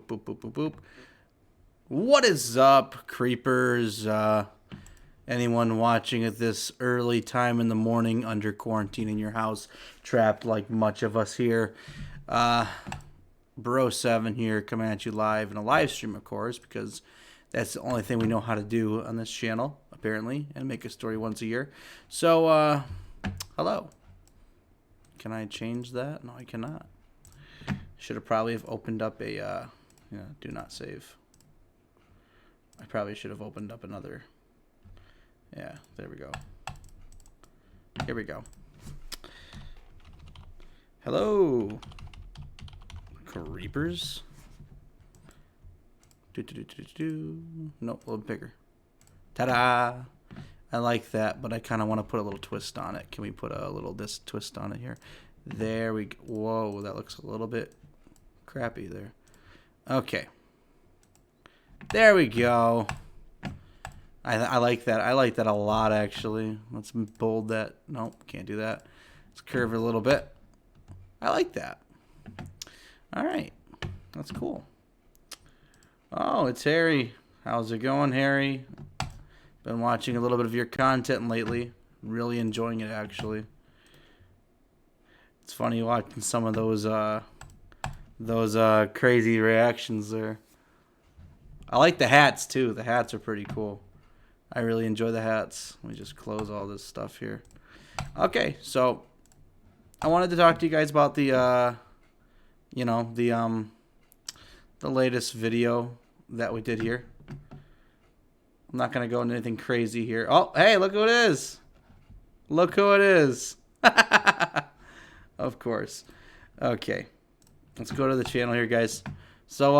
boop, boop, boop, boop. What is up, creepers? Anyone watching at this early time in the morning under quarantine in your house, trapped like much of us here. Bro7 here coming at you live in a live stream, of course, because that's the only thing we know how to do on this channel, apparently, and make a story once a year. So, hello. Can I change that? No, I cannot. Should have probably have opened up a, do not save. I probably should have opened up another. Yeah, there we go. Here we go. Hello, creepers. Nope, a little bigger. Ta-da! I like that, but I kind of want to put a little twist on it. Can we put a little twist on it here? There we go. Whoa, that looks a little bit crappy there. Okay. There we go. I like that. I like that a lot, actually. Let's bold that. Nope, can't do that. Let's curve it a little bit. I like that. All right. That's cool. Oh, it's Harry. How's it going, Harry? Been watching a little bit of your content lately. Really enjoying it, actually. It's funny watching some of those crazy reactions there. I like the hats, too. The hats are pretty cool. I really enjoy the hats. Let me just close all this stuff here. Okay, so I wanted to talk to you guys about the latest video that we did here. I'm not going to go into anything crazy here. Oh, hey, look who it is. Look who it is. Of course. Okay. Let's go to the channel here, guys. So,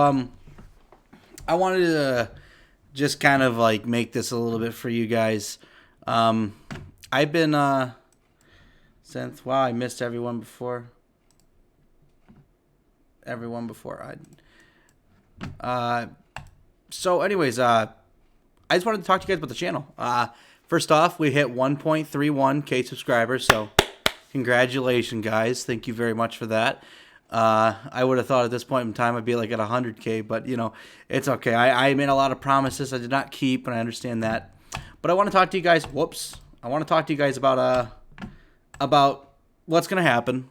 I wanted to just kind of like make this a little bit for you guys. I've been, since, wow, I missed everyone before. So anyways, I just wanted to talk to you guys about the channel. First off, we hit 1.31K subscribers, so congratulations, guys. Thank you very much for that. I would have thought at this point in time I'd be like at 100K, but you know, it's okay. I made a lot of promises I did not keep, and I understand that. But I want to talk to you guys. I want to talk to you guys about what's gonna happen.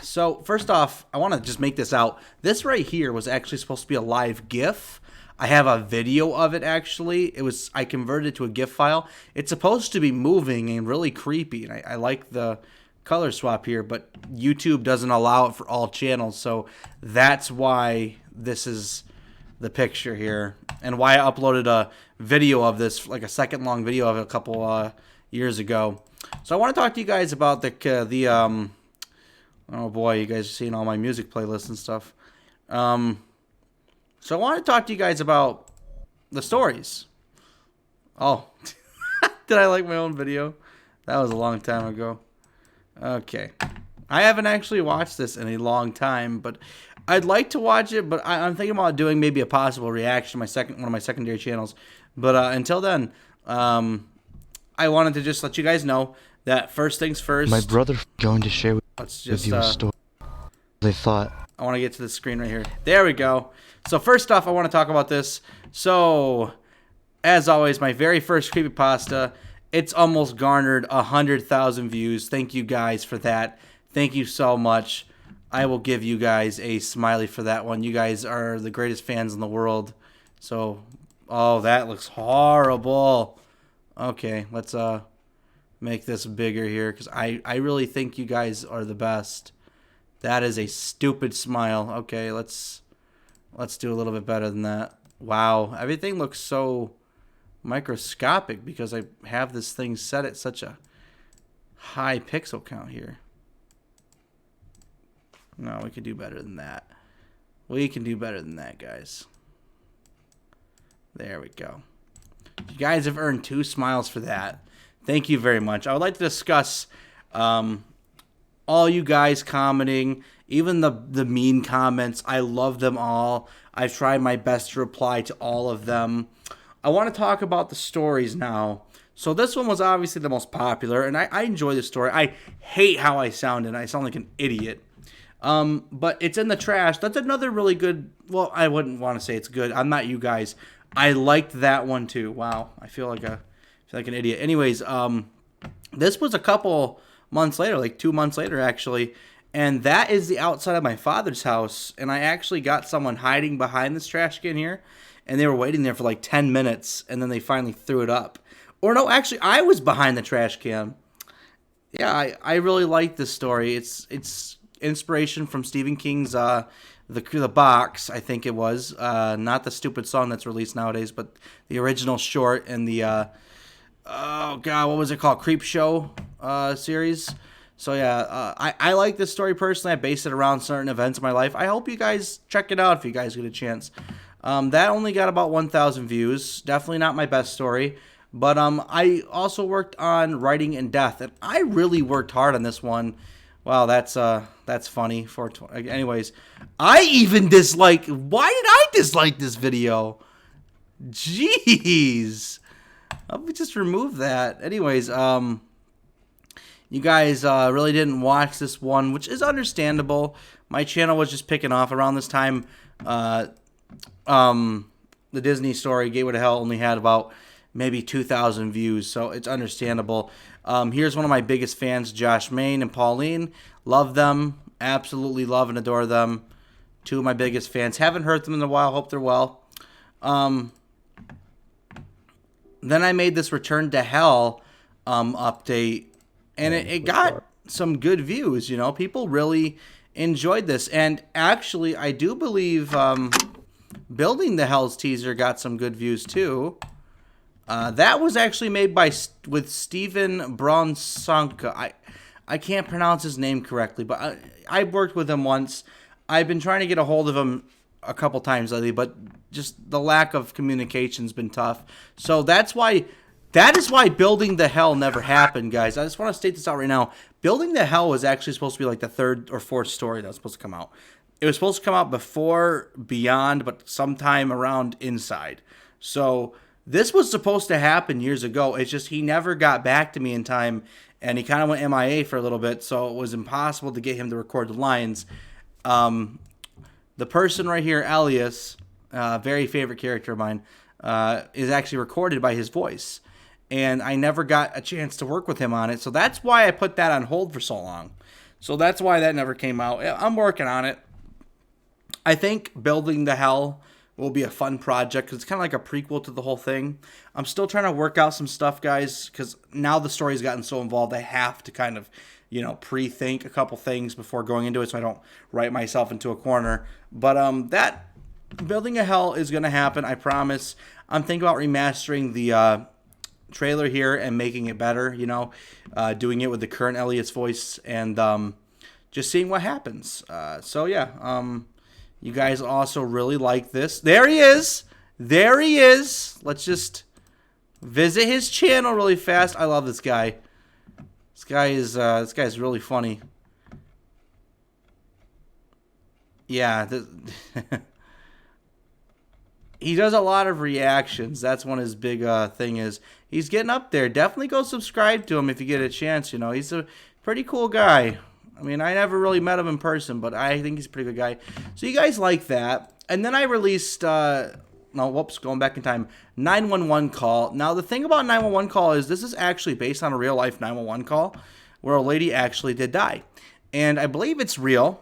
So first off, I want to just make this out. This right here was actually supposed to be a live GIF. I have a video of it, actually. I converted it to a GIF file. It's supposed to be moving and really creepy, and I like the color swap here, but YouTube doesn't allow it for all channels, so that's why this is the picture here, and why I uploaded a video of this, like a second-long video of it a couple years ago. So I want to talk to you guys about oh boy, you guys are seeing all my music playlists and stuff. So I want to talk to you guys about the stories. Oh, did I like my own video? That was a long time ago. Okay. I haven't actually watched this in a long time, but I'd like to watch it, but I'm thinking about doing maybe a possible reaction to one of my secondary channels. But until then, I wanted to just let you guys know that first things first. My brother going to share with you a story. They thought. I want to get to the screen right here. There we go. So first off, I want to talk about this. So, as always, my very first creepypasta. It's almost garnered 100,000 views. Thank you guys for that. Thank you so much. I will give you guys a smiley for that one. You guys are the greatest fans in the world. So, oh, that looks horrible. Okay, let's make this bigger here, because I really think you guys are the best. That is a stupid smile. Okay, let's do a little bit better than that. Wow, everything looks so microscopic because I have this thing set at such a high pixel count here. No, we can do better than that. We can do better than that, guys. There we go. You guys have earned 2 smiles for that. Thank you very much. I would like to discuss all you guys commenting, even the mean comments. I love them all. I've tried my best to reply to all of them. I want to talk about the stories now. So this one was obviously the most popular, and I enjoy the story. I hate how I sound, and I sound like an idiot. But it's in the trash. That's another really good. Well, I wouldn't want to say it's good. I'm not you guys. I liked that one too. Wow, I feel like an idiot. Anyways, this was a couple months later, like 2 months later actually, and that is the outside of my father's house. And I actually got someone hiding behind this trash can here, and they were waiting there for like 10 minutes, and then they finally threw it up. Or no, actually, I was behind the trash can. Yeah, I really like this story. It's inspiration from Stephen King's the Box, I think it was, not the stupid song that's released nowadays, but the original short and the oh god, what was it called? Creep Show series. So yeah, I like this story personally. I base it around certain events in my life. I hope you guys check it out if you guys get a chance. That only got about 1,000 views. Definitely not my best story. But I also worked on Writing in Death, and I really worked hard on this one. Wow, that's funny. Anyways, I even dislike. Why did I dislike this video? Jeez, let me just remove that. Anyways, you guys really didn't watch this one, which is understandable. My channel was just picking off around this time. The Disney story, Gateway to Hell, only had about maybe 2,000 views, so it's understandable. Here's one of my biggest fans, Josh Main and Pauline. Love them. Absolutely love and adore them. Two of my biggest fans. Haven't heard them in a while. Hope they're well. Then I made this Return to Hell update, and it got some good views. You know, people really enjoyed this. And actually, I do believe Building the Hell's teaser got some good views too. That was actually made with Steven Bronsanka. I can't pronounce his name correctly, but I worked with him once. I've been trying to get a hold of him a couple times lately, but just the lack of communication's been tough. So that is why Building the Hell never happened, guys. I just want to state this out right now. Building the Hell was actually supposed to be like the third or fourth story that was supposed to come out. It was supposed to come out before Beyond, but sometime around Inside. So this was supposed to happen years ago. It's just he never got back to me in time, and he kind of went MIA for a little bit, so it was impossible to get him to record the lines. The person right here, Elias, very favorite character of mine, is actually recorded by his voice, and I never got a chance to work with him on it, so that's why I put that on hold for so long. So that's why that never came out. I'm working on it. I think Building the Hell will be a fun project because it's kind of like a prequel to the whole thing. I'm still trying to work out some stuff, guys, because now the story's gotten so involved, I have to kind of, pre-think a couple things before going into it so I don't write myself into a corner. But that Building a Hell is going to happen, I promise. I'm thinking about remastering the trailer here and making it better, doing it with the current Elliot's voice and just seeing what happens. So, yeah, you guys also really like this. There he is. There he is. Let's just visit his channel really fast. I love this guy. This guy's really funny. Yeah, he does a lot of reactions. That's one of his big thing is. He's getting up there. Definitely go subscribe to him if you get a chance. He's a pretty cool guy. I mean, I never really met him in person, but I think he's a pretty good guy. So you guys like that. And then I released, going back in time, 911 Call. Now, the thing about 911 Call is this is actually based on a real-life 911 call where a lady actually did die. And I believe it's real.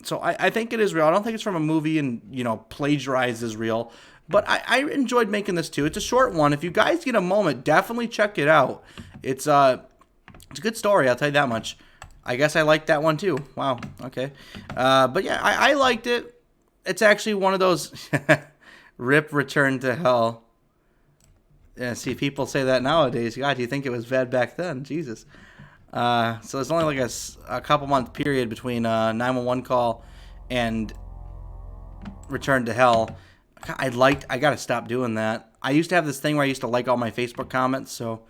So I think it is real. I don't think it's from a movie and, plagiarized as real. But I enjoyed making this, too. It's a short one. If you guys get a moment, definitely check it out. It's a good story, I'll tell you that much. I guess I liked that one too. Wow. Okay. But yeah, I liked it. It's actually one of those rip Return to Hell. Yeah, see, people say that nowadays. God, do you think it was bad back then? Jesus. So it's only like a couple month period between 911 Call and Return to Hell. I got to stop doing that. I used to have this thing where I used to like all my Facebook comments, so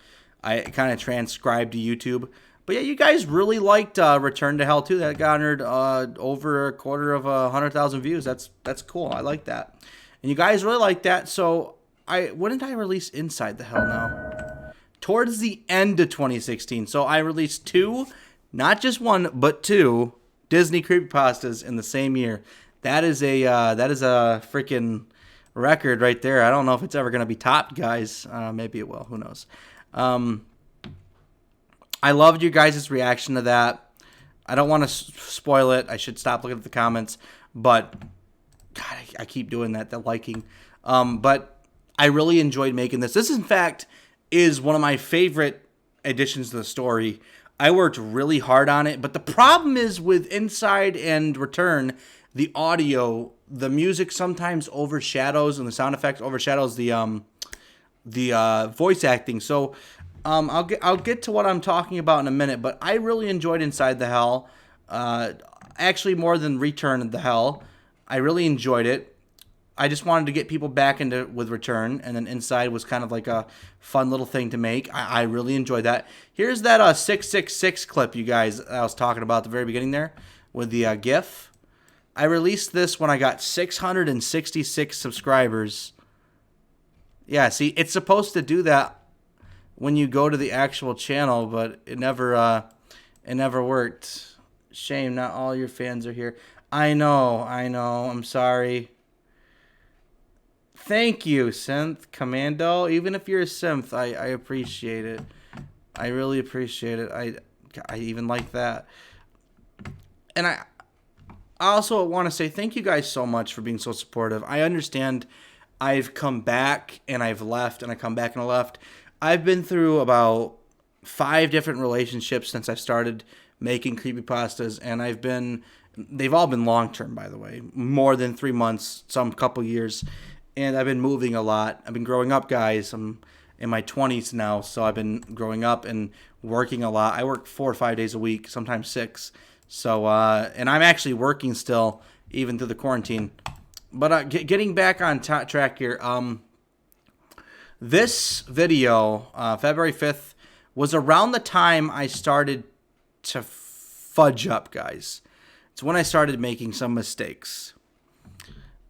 I kind of transcribed to YouTube. But yeah, you guys really liked Return to Hell too. That garnered over 250,000 views. That's cool. I like that. And you guys really like that. So when did I release Inside the Hell now? Towards the end of 2016. So I released 2, not just 1, but 2 Disney creepypastas in the same year. That is a freaking record right there. I don't know if it's ever going to be topped, guys. Maybe it will. Who knows? I loved your guys' reaction to that. I don't want to spoil it. I should stop looking at the comments. But, God, I keep doing that, the liking. But I really enjoyed making this. This, in fact, is one of my favorite additions to the story. I worked really hard on it. But the problem is with Inside and Return, the audio, the music sometimes overshadows, and the sound effects overshadows the voice acting. So I'll get to what I'm talking about in a minute, but I really enjoyed Inside the Hell. Actually, more than Return of the Hell. I really enjoyed it. I just wanted to get people back into with Return, and then Inside was kind of like a fun little thing to make. I really enjoyed that. Here's that 666 clip, you guys, I was talking about at the very beginning there with the GIF. I released this when I got 666 subscribers. Yeah, see, it's supposed to do that when you go to the actual channel, but it never worked. Shame, not all your fans are here. I know. I'm sorry. Thank you, Synth Commando. Even if you're a synth, I appreciate it. I really appreciate it. I even like that. And I also want to say thank you guys so much for being so supportive. I understand I've come back and I've left, and I come back and I left. I've been through about 5 different relationships since I've started making creepypastas, and they've all been long-term, by the way, more than 3 months, some couple years, and I've been moving a lot. I've been growing up, guys. I'm in my 20s now, so I've been growing up and working a lot. I work 4 or 5 days a week, sometimes 6. So, and I'm actually working still, even through the quarantine. But getting back on track here, this video, February 5th, was around the time I started to fudge up, guys. It's when I started making some mistakes.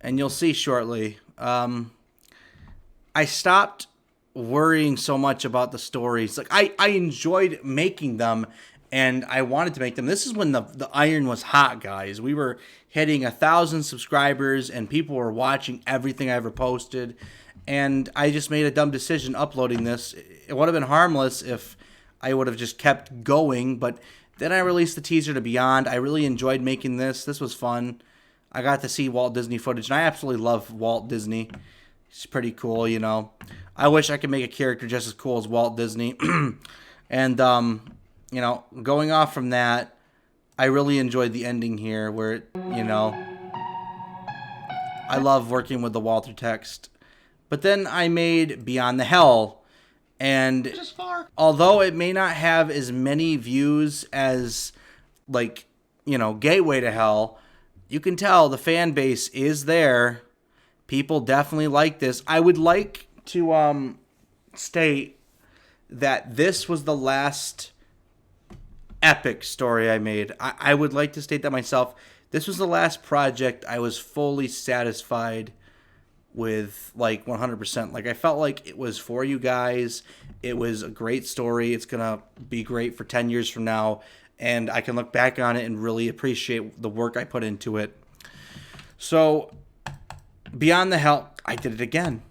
And you'll see shortly. I stopped worrying so much about the stories. Like, I enjoyed making them, and I wanted to make them. This is when the iron was hot, guys. We were hitting 1,000 subscribers, and people were watching everything I ever posted. And I just made a dumb decision uploading this. It would have been harmless if I would have just kept going. But then I released the teaser to Beyond. I really enjoyed making this. This was fun. I got to see Walt Disney footage, and I absolutely love Walt Disney. He's pretty cool, you know. I wish I could make a character just as cool as Walt Disney. And, you know, going off from that, I really enjoyed the ending here where, you know, I love working with the Walter text. But then I made Beyond the Hell, and although it may not have as many views as, like, you know, Gateway to Hell, you can tell the fan base is there. People definitely like this. I would like to state that this was the last epic story I made. I would like to state that myself. This was the last project I was fully satisfied with, like, 100%. Like, I felt like it was for you guys. It was a great story. It's going to be great for 10 years from now, and I can look back on it and really appreciate the work I put into it. So, Beyond the Hell, I did it again.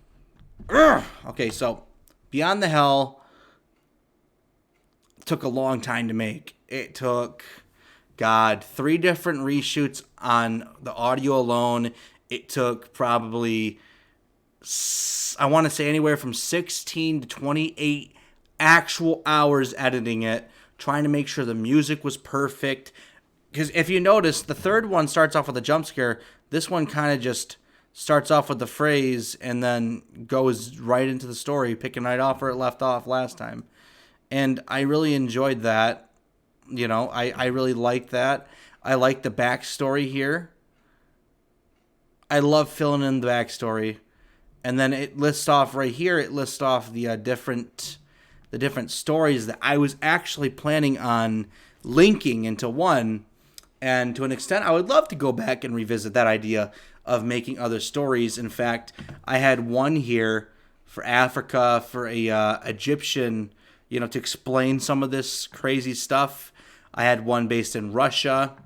Urgh! Okay, so Beyond the Hell took a long time to make. It took, 3 different reshoots on the audio alone. It took probably, I want to say, anywhere from 16 to 28 actual hours editing it, trying to make sure the music was perfect. Because if you notice, the third one starts off with a jump scare. This one kind of just starts off with the phrase and then goes right into the story, picking right off where it left off last time. And I really enjoyed that. You know, I really liked that. I like the backstory here. I love filling in the backstory. And then it lists off right here, it lists off the different stories that I was actually planning on linking into one. And to an extent, I would love to go back and revisit that idea of making other stories. In fact, I had one here for Africa, for a Egyptian, you know, to explain some of this crazy stuff. I had one based in Russia.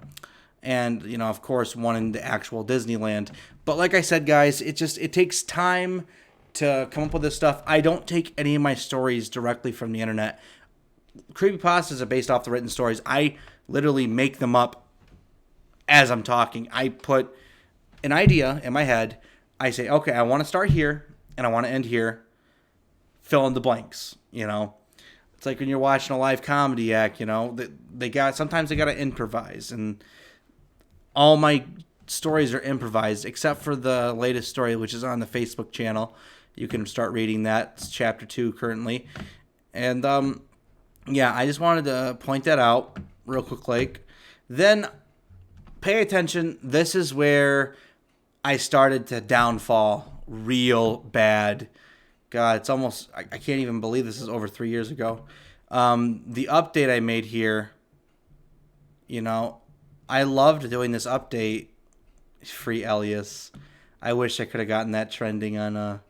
and of course one in the actual Disneyland. But like I said, guys, it takes time to come up with this stuff. I don't take any of my stories directly from the internet. Creepypastas are based off the written stories. I literally make them up as I'm talking. I put an idea in my head. I say, okay, I want to start here and I want to end here. Fill in the blanks. It's like when you're watching a live comedy act. Sometimes they gotta improvise, and all my stories are improvised except for the latest story, which is on the Facebook channel. You can start reading that. It's chapter 2 currently, and I just wanted to point that out real quick. Then pay attention. This is where I started to downfall real bad. God, it's almost, I can't even believe this is over 3 years ago. The update I made here, I loved doing this update. Free Elias. I wish I could have gotten that trending on,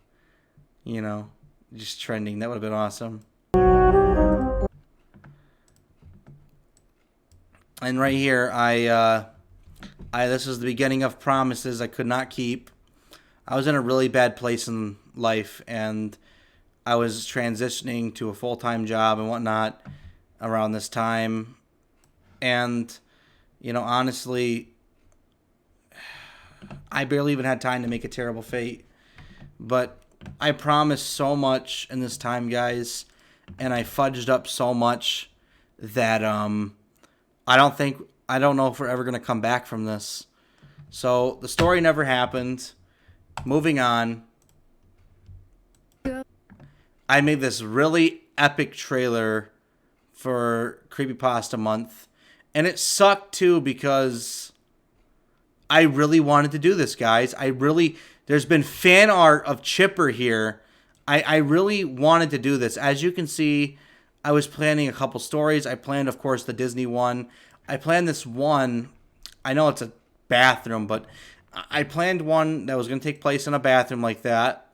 just trending. That would have been awesome. And right here, this is the beginning of promises I could not keep. I was in a really bad place in life, and I was transitioning to a full-time job and whatnot around this time. And, honestly, I barely even had time to make a Terrible Fate. But I promised so much in this time, guys, and I fudged up so much that I don't know if we're ever going to come back from this. So the story never happened. Moving on. I made this really epic trailer for Creepypasta Month. And it sucked too because I really wanted to do this, guys. There's been fan art of Chipper here. I really wanted to do this. As you can see, I was planning a couple stories. I planned, of course, the Disney one. I planned this one. I know it's a bathroom, but I planned one that was going to take place in a bathroom like that.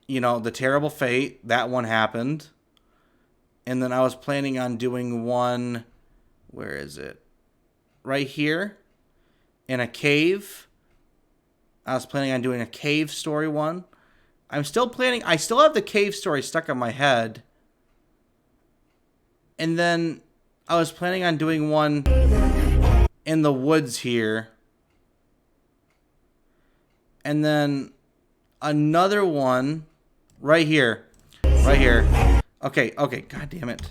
The Terrible Fate, that one happened. And then I was planning on doing one, where is it? Right here, in a cave. I was planning on doing a cave story one. I still have the cave story stuck in my head. And then I was planning on doing one in the woods here. And then another one right here. Right here. Okay. God damn it.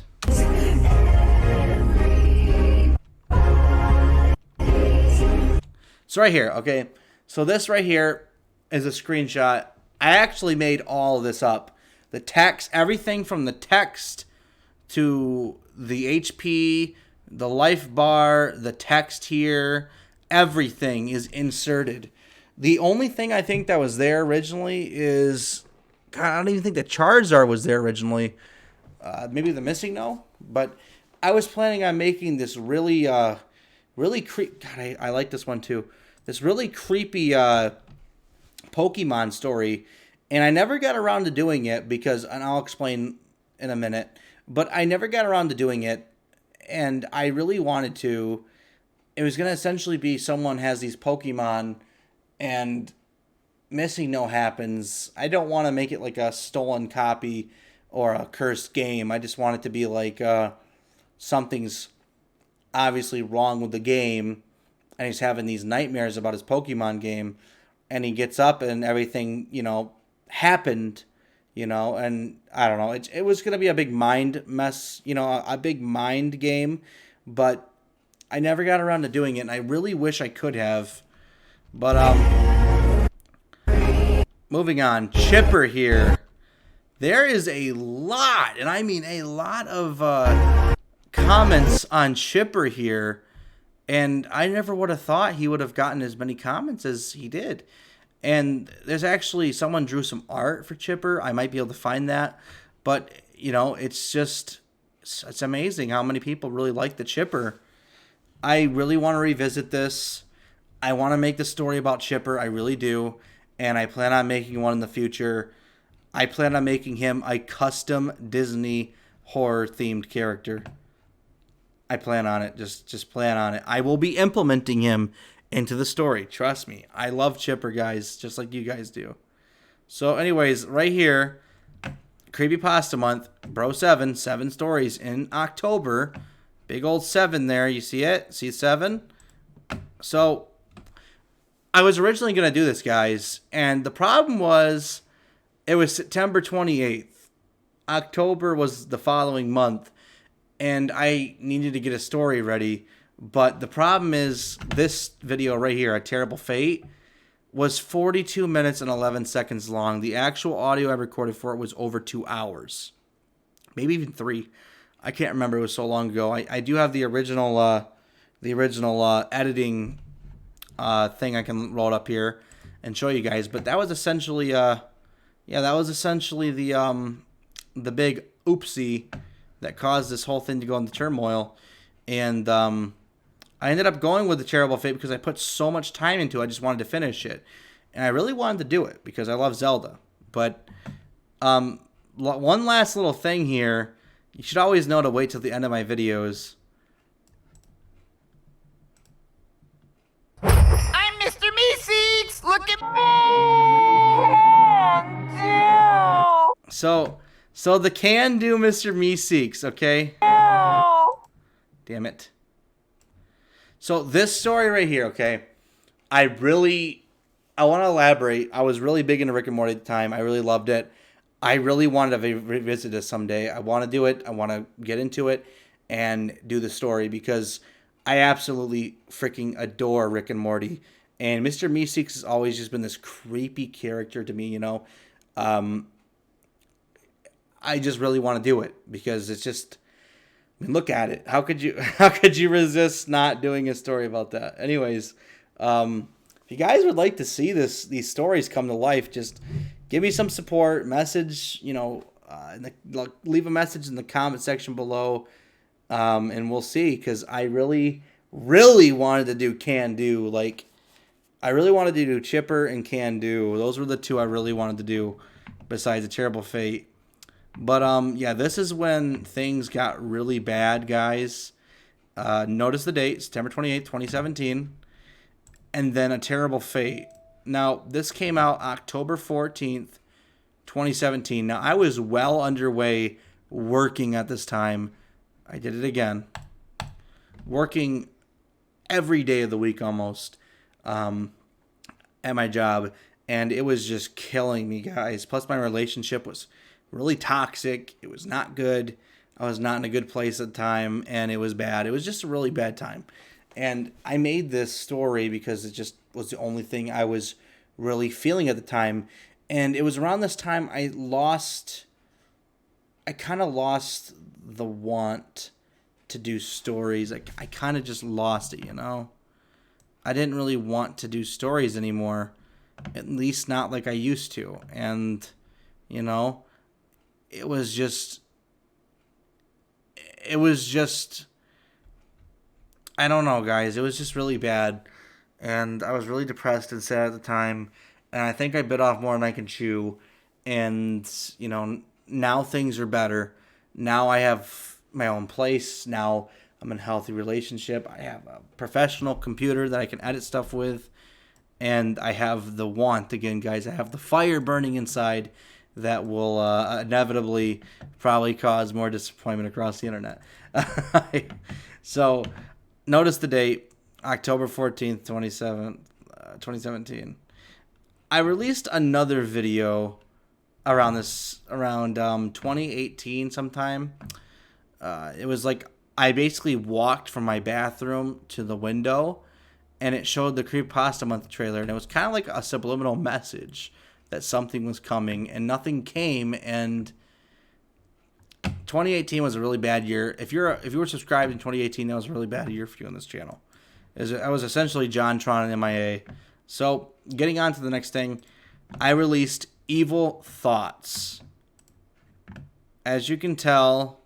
So right here, okay. So this right here is a screenshot. I actually made all of this up. The text, everything from the text to the HP, the life bar, the text here, everything is inserted. The only thing I think that was there originally is, God, I don't even think the Charizard was there originally. Maybe the Missing No? But I was planning on making this really creepy. God, I like this one too. This really creepy Pokemon story. And I never got around to doing it because, and I'll explain in a minute, but I never got around to doing it. And I really wanted to. It was going to essentially be someone has these Pokemon and Missing No happens. I don't want to make it like a stolen copy or a cursed game. I just want it to be like something's obviously wrong with the game, and he's having these nightmares about his Pokemon game, and he gets up and everything, happened, and I don't know. It was going to be a big mind mess, a big mind game, but I never got around to doing it, and I really wish I could have. But moving on, Chipper here. There is a lot, and I mean a lot of comments on Chipper here, and I never would have thought he would have gotten as many comments as he did. And there's actually, someone drew some art for Chipper. I might be able to find that, but it's amazing how many people really like the Chipper. I really want to revisit this. I want to make the story about Chipper. I really do. And I plan on making one in the future. I plan on making him a custom Disney horror-themed character. I plan on it. Just plan on it. I will be implementing him into the story. Trust me. I love Chipper, guys, just like you guys do. So anyways, right here, Creepypasta Month, Bro 7 stories in October. Big old 7 there. You see it? See 7? So I was originally going to do this, guys, and the problem was it was September 28th. October was the following month, and I needed to get a story ready. But the problem is this video right here, A Terrible Fate, was 42 minutes and 11 seconds long. The actual audio I recorded for it was over 2 hours. Maybe even 3. I can't remember. It was so long ago. I do have the original editing thing I can roll it up here and show you guys. But that was essentially that was essentially the big oopsie that caused this whole thing to go into turmoil. And I ended up going with The Terrible Fate because I put so much time into it. I just wanted to finish it. And I really wanted to do it because I love Zelda. But one last little thing here. You should always know to wait till the end of my videos. I'm Mr. Meeseeks! Look at me! So the can do Mr. Meeseeks, okay? Damn it. So this story right here, okay? I want to elaborate. I was really big into Rick and Morty at the time. I really loved it. I really wanted to revisit this someday. I want to do it. I want to get into it and do the story because I absolutely freaking adore Rick and Morty. And Mr. Meeseeks has always just been this creepy character to me, you know. I just really want to do it because it's just, I mean, look at it. How could you resist not doing a story about that? Anyways, if you guys would like to see these stories come to life, just give me some support, message, you know, leave a message in the comment section below, and we'll see. Because I really, really wanted to do Can Do. Like, I really wanted to do Chipper and Can Do. Those were the two I really wanted to do, besides A Terrible Fate. But yeah, this is when things got really bad, guys. Notice the date, September 28th, 2017, and then A Terrible Fate. Now, this came out October 14th, 2017. Now, I was well underway working at this time. I did it again. Working every day of the week almost at my job. And it was just killing me, guys. Plus, my relationship was really toxic. It was not good. I was not in a good place at the time. And it was bad. It was just a really bad time. And I made this story because it just was the only thing I was really feeling at the time. And it was around this time I kind of lost the want to do stories. I kind of just lost it, you know? I didn't really want to do stories anymore, at least not like I used to. And, you know, it was just, I don't know, guys. It was just really bad. And I was really depressed and sad at the time. And I think I bit off more than I can chew. And, you know, now things are better. Now I have my own place. Now I'm in a healthy relationship. I have a professional computer that I can edit stuff with. And I have the want again, guys. I have the fire burning inside that will inevitably probably cause more disappointment across the internet. So, notice the date, October 14th, 2017. I released another video around 2018 sometime. It was like I basically walked from my bathroom to the window, and it showed the Creepypasta Month trailer, and it was kind of like a subliminal message that something was coming, and nothing came. And 2018 was a really bad year. If you were subscribed in 2018, that was a really bad year for you on this channel. I was essentially JonTron and MIA. So, getting on to the next thing, I released Evil Thoughts. As you can tell,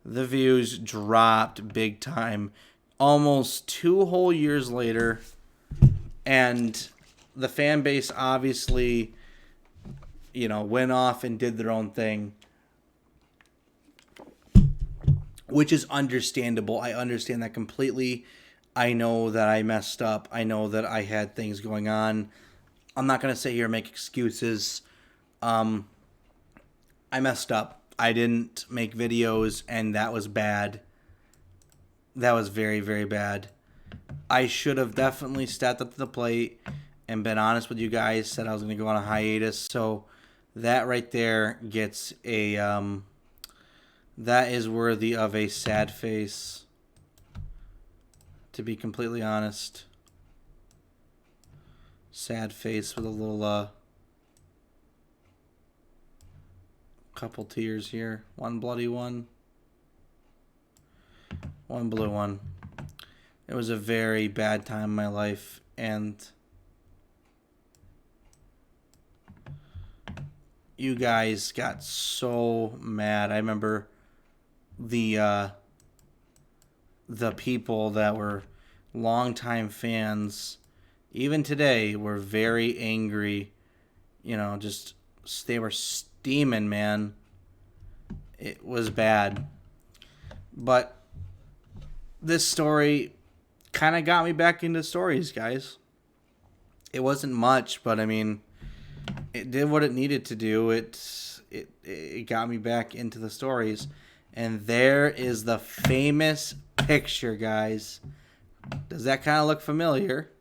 the views dropped big time. Almost 2 whole years later. And the fan base obviously, you know, went off and did their own thing. which is understandable. I understand that completely. I know that I messed up. I know that I had things going on. I'm not going to sit here and make excuses. I messed up. I didn't make videos, and that was bad. That was very, very bad. I should have definitely stepped up to the plate and been honest with you guys, said I was going to go on a hiatus. So that right there gets a, that is worthy of a sad face, to be completely honest. Sad face with a little, couple tears here. One bloody one. One blue one. It was a very bad time in my life, and you guys got so mad. I remember the people that were longtime fans, even today, were very angry. You know, just they were steaming, man. It was bad. But this story kind of got me back into stories, guys. It wasn't much, but I mean, it did what it needed to do. It got me back into the stories. And there is the famous picture, guys. Does that kind of look familiar?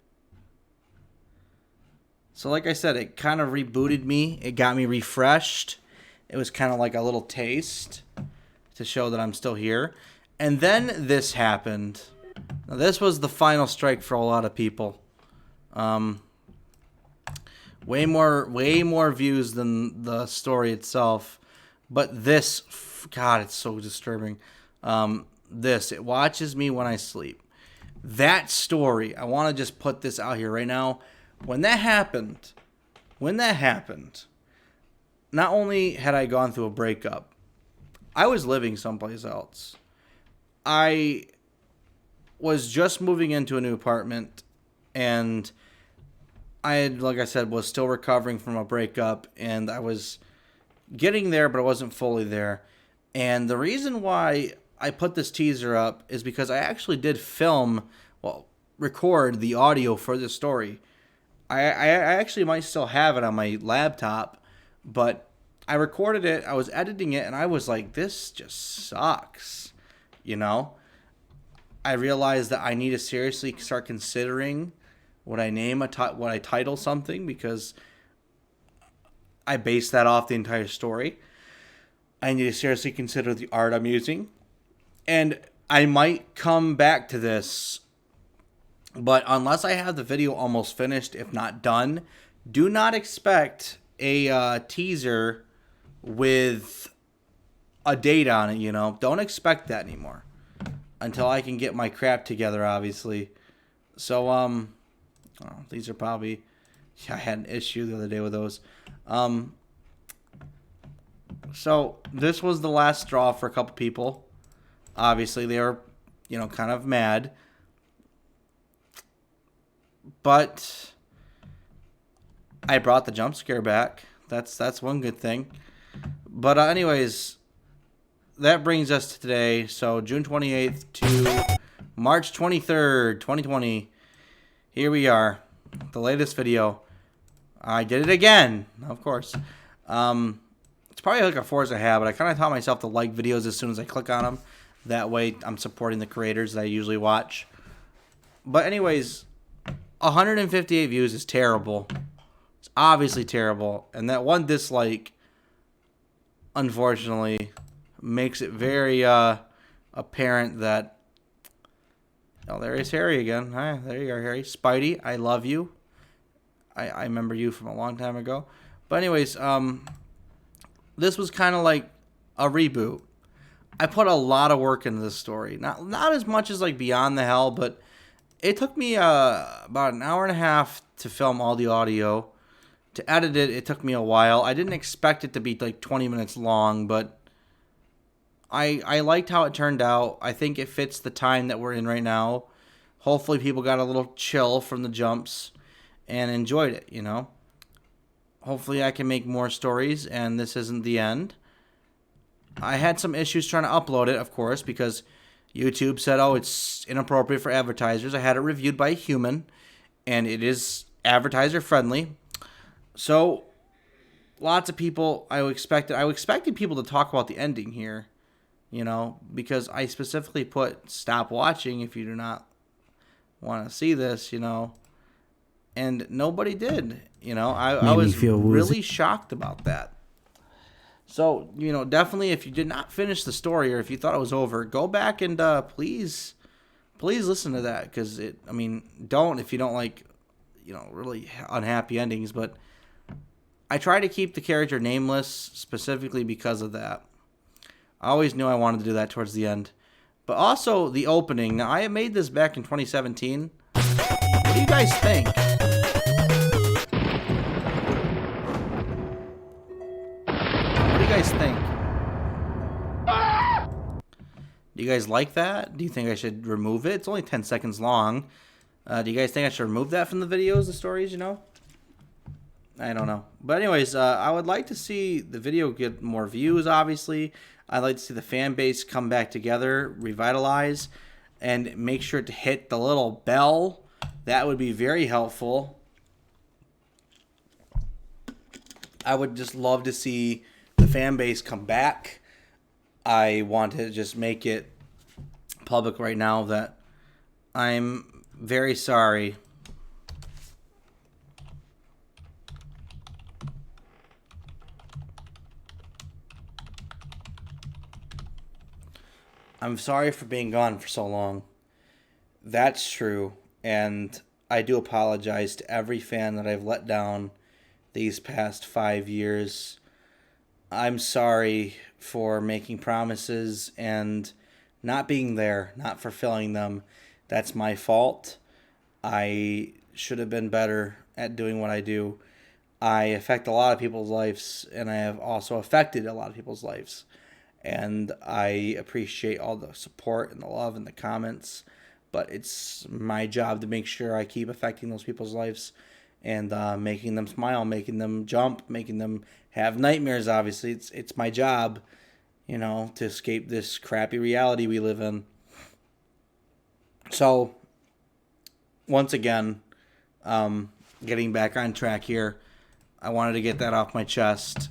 So like I said, it kind of rebooted me. It got me refreshed. It was kind of like a little taste to show that I'm still here. And then this happened. Now, this was the final strike for a lot of people. Way more views than the story itself. But this, God, it's so disturbing. It watches me when I sleep. That story, I want to just put this out here right now. When that happened, not only had I gone through a breakup, I was living someplace else. I was just moving into a new apartment, and I had, like I said, was still recovering from a breakup, and I was getting there, but I wasn't fully there. And the reason why I put this teaser up is because I actually did record the audio for this story. I actually might still have it on my laptop, but I recorded it, I was editing it, and I was like, this just sucks, you know? I realized that I need to seriously start considering what I name what I title something, because I base that off the entire story. I need to seriously consider the art I'm using. And I might come back to this, but unless I have the video almost finished, if not done, do not expect a teaser with a date on it, you know? Don't expect that anymore until I can get my crap together, obviously. So, these are probably... Yeah, I had an issue the other day with those. So, this was the last straw for a couple people. Obviously, they were, kind of mad. But I brought the jump scare back. That's one good thing. But anyways, that brings us to today. So June 28th to March 23rd, 2020. Here we are. The latest video. I did it again, of course. It's probably like a Forza habit. I kind of taught myself to like videos as soon as I click on them. That way I'm supporting the creators that I usually watch. But anyways, 158 views is terrible. It's obviously terrible. And that one dislike, unfortunately, makes it very apparent that... Oh, there is Harry again. Hi, there you are, Harry. Spidey, I love you. I remember you from a long time ago. But anyways, this was kind of like a reboot. I put a lot of work into this story. Not as much as like Beyond the Hell, but it took me about an hour and a half to film all the audio. To edit it, it took me a while. I didn't expect it to be like 20 minutes long, but I liked how it turned out. I think it fits the time that we're in right now. Hopefully people got a little chill from the jumps and enjoyed it, you know. Hopefully I can make more stories, and this isn't the end. I had some issues trying to upload it, of course, because YouTube said, oh, it's inappropriate for advertisers. I had it reviewed by a human, and it is advertiser friendly. So lots of people, I expected people to talk about the ending here, you know, because I specifically put stop watching if you do not want to see this, you know, and nobody did, you know. I was really shocked about that. So, you know, definitely if you did not finish the story or if you thought it was over, go back and please listen to that, because don't if you don't like, you know, really unhappy endings. But I try to keep the character nameless specifically because of that. I always knew I wanted to do that towards the end. But also the opening. Now, I made this back in 2017. What do you guys think? What do you guys think? Do you guys like that? Do you think I should remove it? It's only 10 seconds long. Do you guys think I should remove that from the videos, the stories, you know? I don't know. But anyways, I would like to see the video get more views, obviously. I'd like to see the fan base come back together, revitalize, and make sure to hit the little bell. That would be very helpful. I would just love to see the fan base come back. I want to just make it public right now that I'm very sorry. I'm sorry for being gone for so long. That's true. And I do apologize to every fan that I've let down these past 5 years. I'm sorry for making promises and not being there, not fulfilling them. That's my fault. I should have been better at doing what I do. I affect a lot of people's lives, and I have also affected a lot of people's lives. And I appreciate all the support and the love and the comments, but it's my job to make sure I keep affecting those people's lives and making them smile, making them jump, making them have nightmares. Obviously, it's my job, you know, to escape this crappy reality we live in. So, once again, getting back on track here, I wanted to get that off my chest.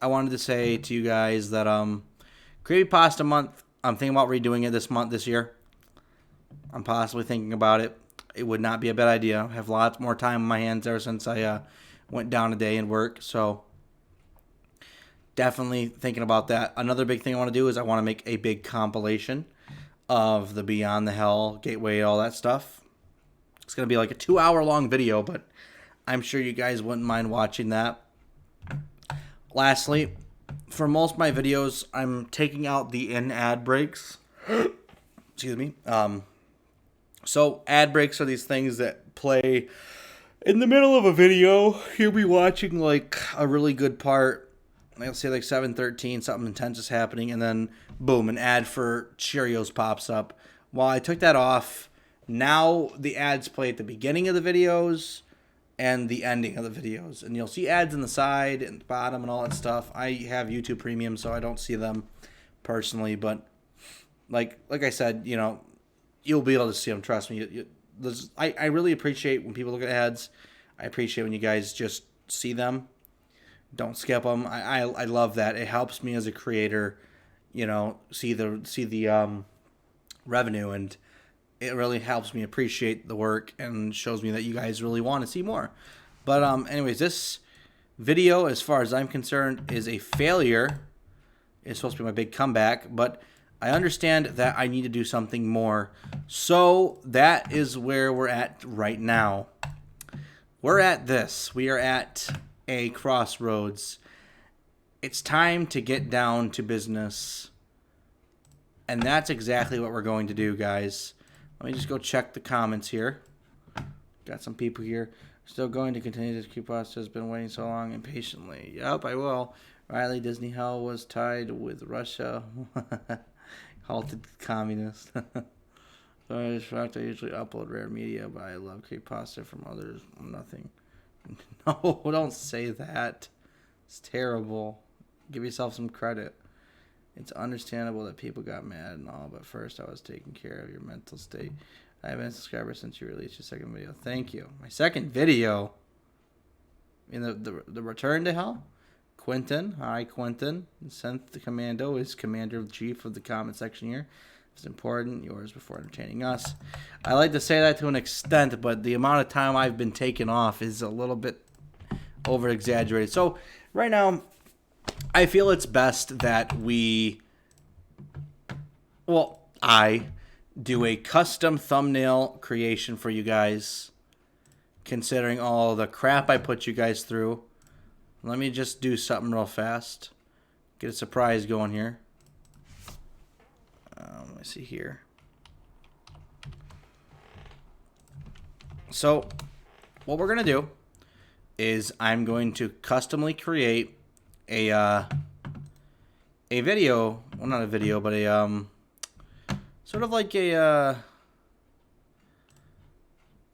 I wanted to say to you guys that Creepypasta Month, I'm thinking about redoing it this year. I'm possibly thinking about it. It would not be a bad idea. I have lots more time on my hands ever since I went down a day in work. So definitely thinking about that. Another big thing I want to do is I want to make a big compilation of the Beyond the Hell, Gateway, all that stuff. It's going to be like a 2-hour long video, but I'm sure you guys wouldn't mind watching that. Lastly, for most of my videos, I'm taking out the ad breaks. Excuse me. So ad breaks are these things that play in the middle of a video. You'll be watching like a really good part. I'll say like 7:13, something intense is happening, and then boom, an ad for Cheerios pops up. While I took that off, now the ads play at the beginning of the videos and the ending of the videos, and you'll see ads on the side and the bottom and all that stuff. I have YouTube Premium, so I don't see them personally, but like I said, you know, you'll be able to see them. Trust me. I really appreciate when people look at ads. I appreciate when you guys just see them, don't skip them. I love that. It helps me as a creator, you know, see the revenue, and it really helps me appreciate the work and shows me that you guys really want to see more. But anyways, this video, as far as I'm concerned, is a failure. It's supposed to be my big comeback, but I understand that I need to do something more. So that is where we're at right now. We're at this. We are at a crossroads. It's time to get down to business. And that's exactly what we're going to do, guys. Let me just go check the comments here. Got some people here. Still going to continue to keep us. Has been waiting so long impatiently. Yep, I will. Riley Disney Hell was tied with Russia. Halted communist. So I was shocked. I usually upload rare media, but I love creepypasta from others. Nothing. No, don't say that. It's terrible. Give yourself some credit. It's understandable that people got mad and all, but first I was taking care of your mental state. I have been a subscriber since you released your second video. Thank you. My second video in the Return to Hell? Quentin. Hi, Quentin. Sent the Commando is Commander-in-Chief of the comment section here. It's important. Yours before entertaining us. I like to say that to an extent, but the amount of time I've been taken off is a little bit over-exaggerated. So, right now, I feel it's best that I do a custom thumbnail creation for you guys, considering all the crap I put you guys through. Let me just do something real fast. Get a surprise going here. Let me see here. So, what we're going to do is I'm going to customly create a video. Well, not a video, but a sort of like a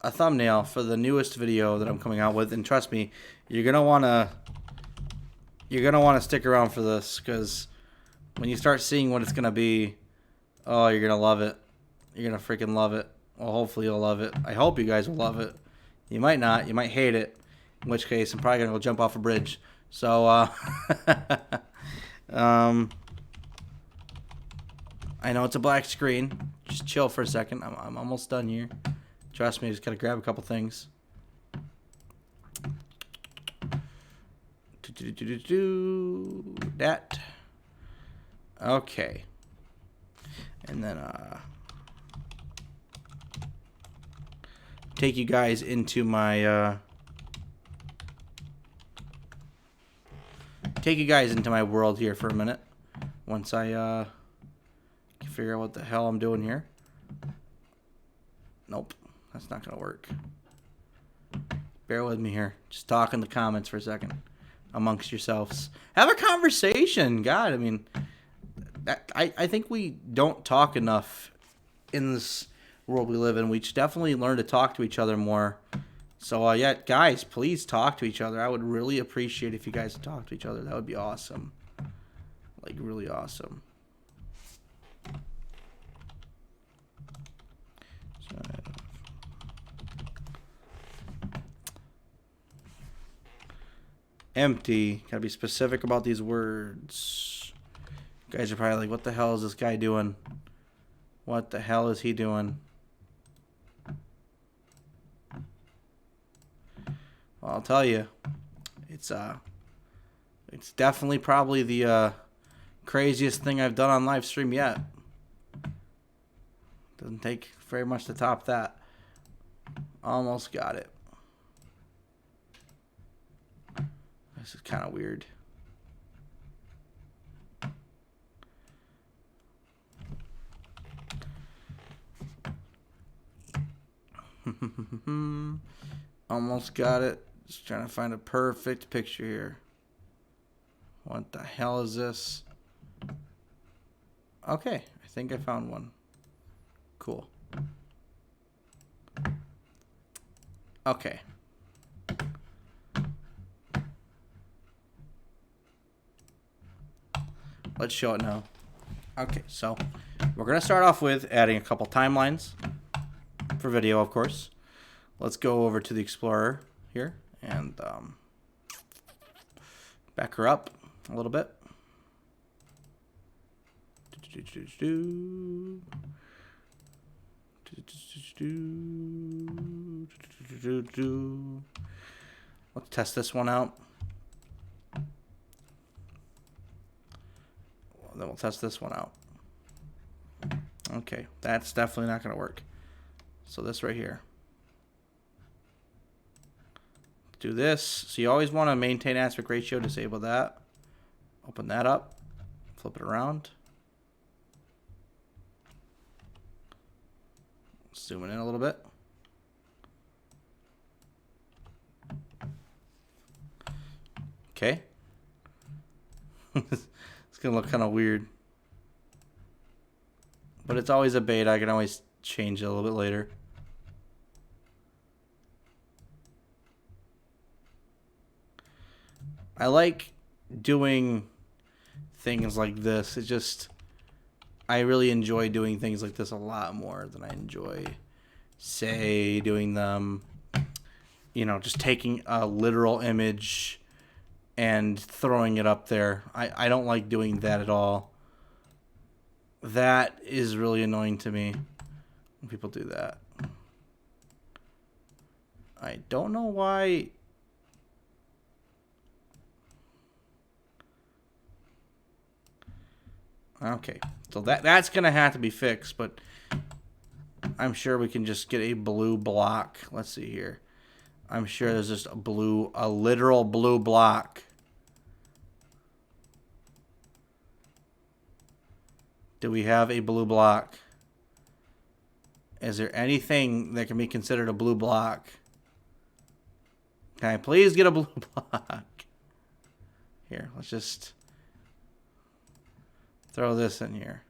thumbnail for the newest video that I'm coming out with. And trust me, you're gonna wanna stick around for this, because when you start seeing what it's gonna be, oh, you're gonna love it. You're gonna freaking love it. Well, hopefully you'll love it. I hope you guys will love it. You might not. You might hate it. In which case, I'm probably gonna go jump off a bridge. So, I know it's a black screen. Just chill for a second. I'm almost done here. Trust me, I just gotta grab a couple things. That. Okay. And then take you guys into my world here for a minute. Once I can figure out what the hell I'm doing here. Nope, that's not gonna work. Bear with me here. Just talk in the comments for a second amongst yourselves. Have a conversation. God, I mean, I think we don't talk enough in this world we live in. We should definitely learn to talk to each other more. So, yeah, guys, please talk to each other. I would really appreciate if you guys talk to each other. That would be awesome. Like, really awesome. Empty. Gotta be specific about these words. You guys are probably like, what the hell is this guy doing? What the hell is he doing? Well, I'll tell you, it's definitely probably the craziest thing I've done on live stream yet. Doesn't take very much to top that. Almost got it. This is kind of weird. Almost got it. Just trying to find a perfect picture here. What the hell is this? Okay, I think I found one. Cool. Okay. Let's show it now. Okay, so we're going to start off with adding a couple timelines for video, of course. Let's go over to the Explorer here and back her up a little bit. Let's test this one out. Then we'll test this one out. Okay, that's definitely not going to work. So this right here. Do this. So you always want to maintain aspect ratio. Disable that. Open that up. Flip it around. Zoom it in a little bit. Okay. It's going to look kind of weird. But it's always a beta. I can always change it a little bit later. I like doing things like this. It just, I really enjoy doing things like this a lot more than I enjoy, say, doing them, you know, just taking a literal image and throwing it up there. I don't like doing that at all. That is really annoying to me when people do that. I don't know why. Okay, so that's gonna have to be fixed, but I'm sure we can just get a blue block. Let's see here. I'm sure there's just a literal blue block. Do we have a blue block? Is there anything that can be considered a blue block? Can I please get a blue block? Here, let's just throw this in here.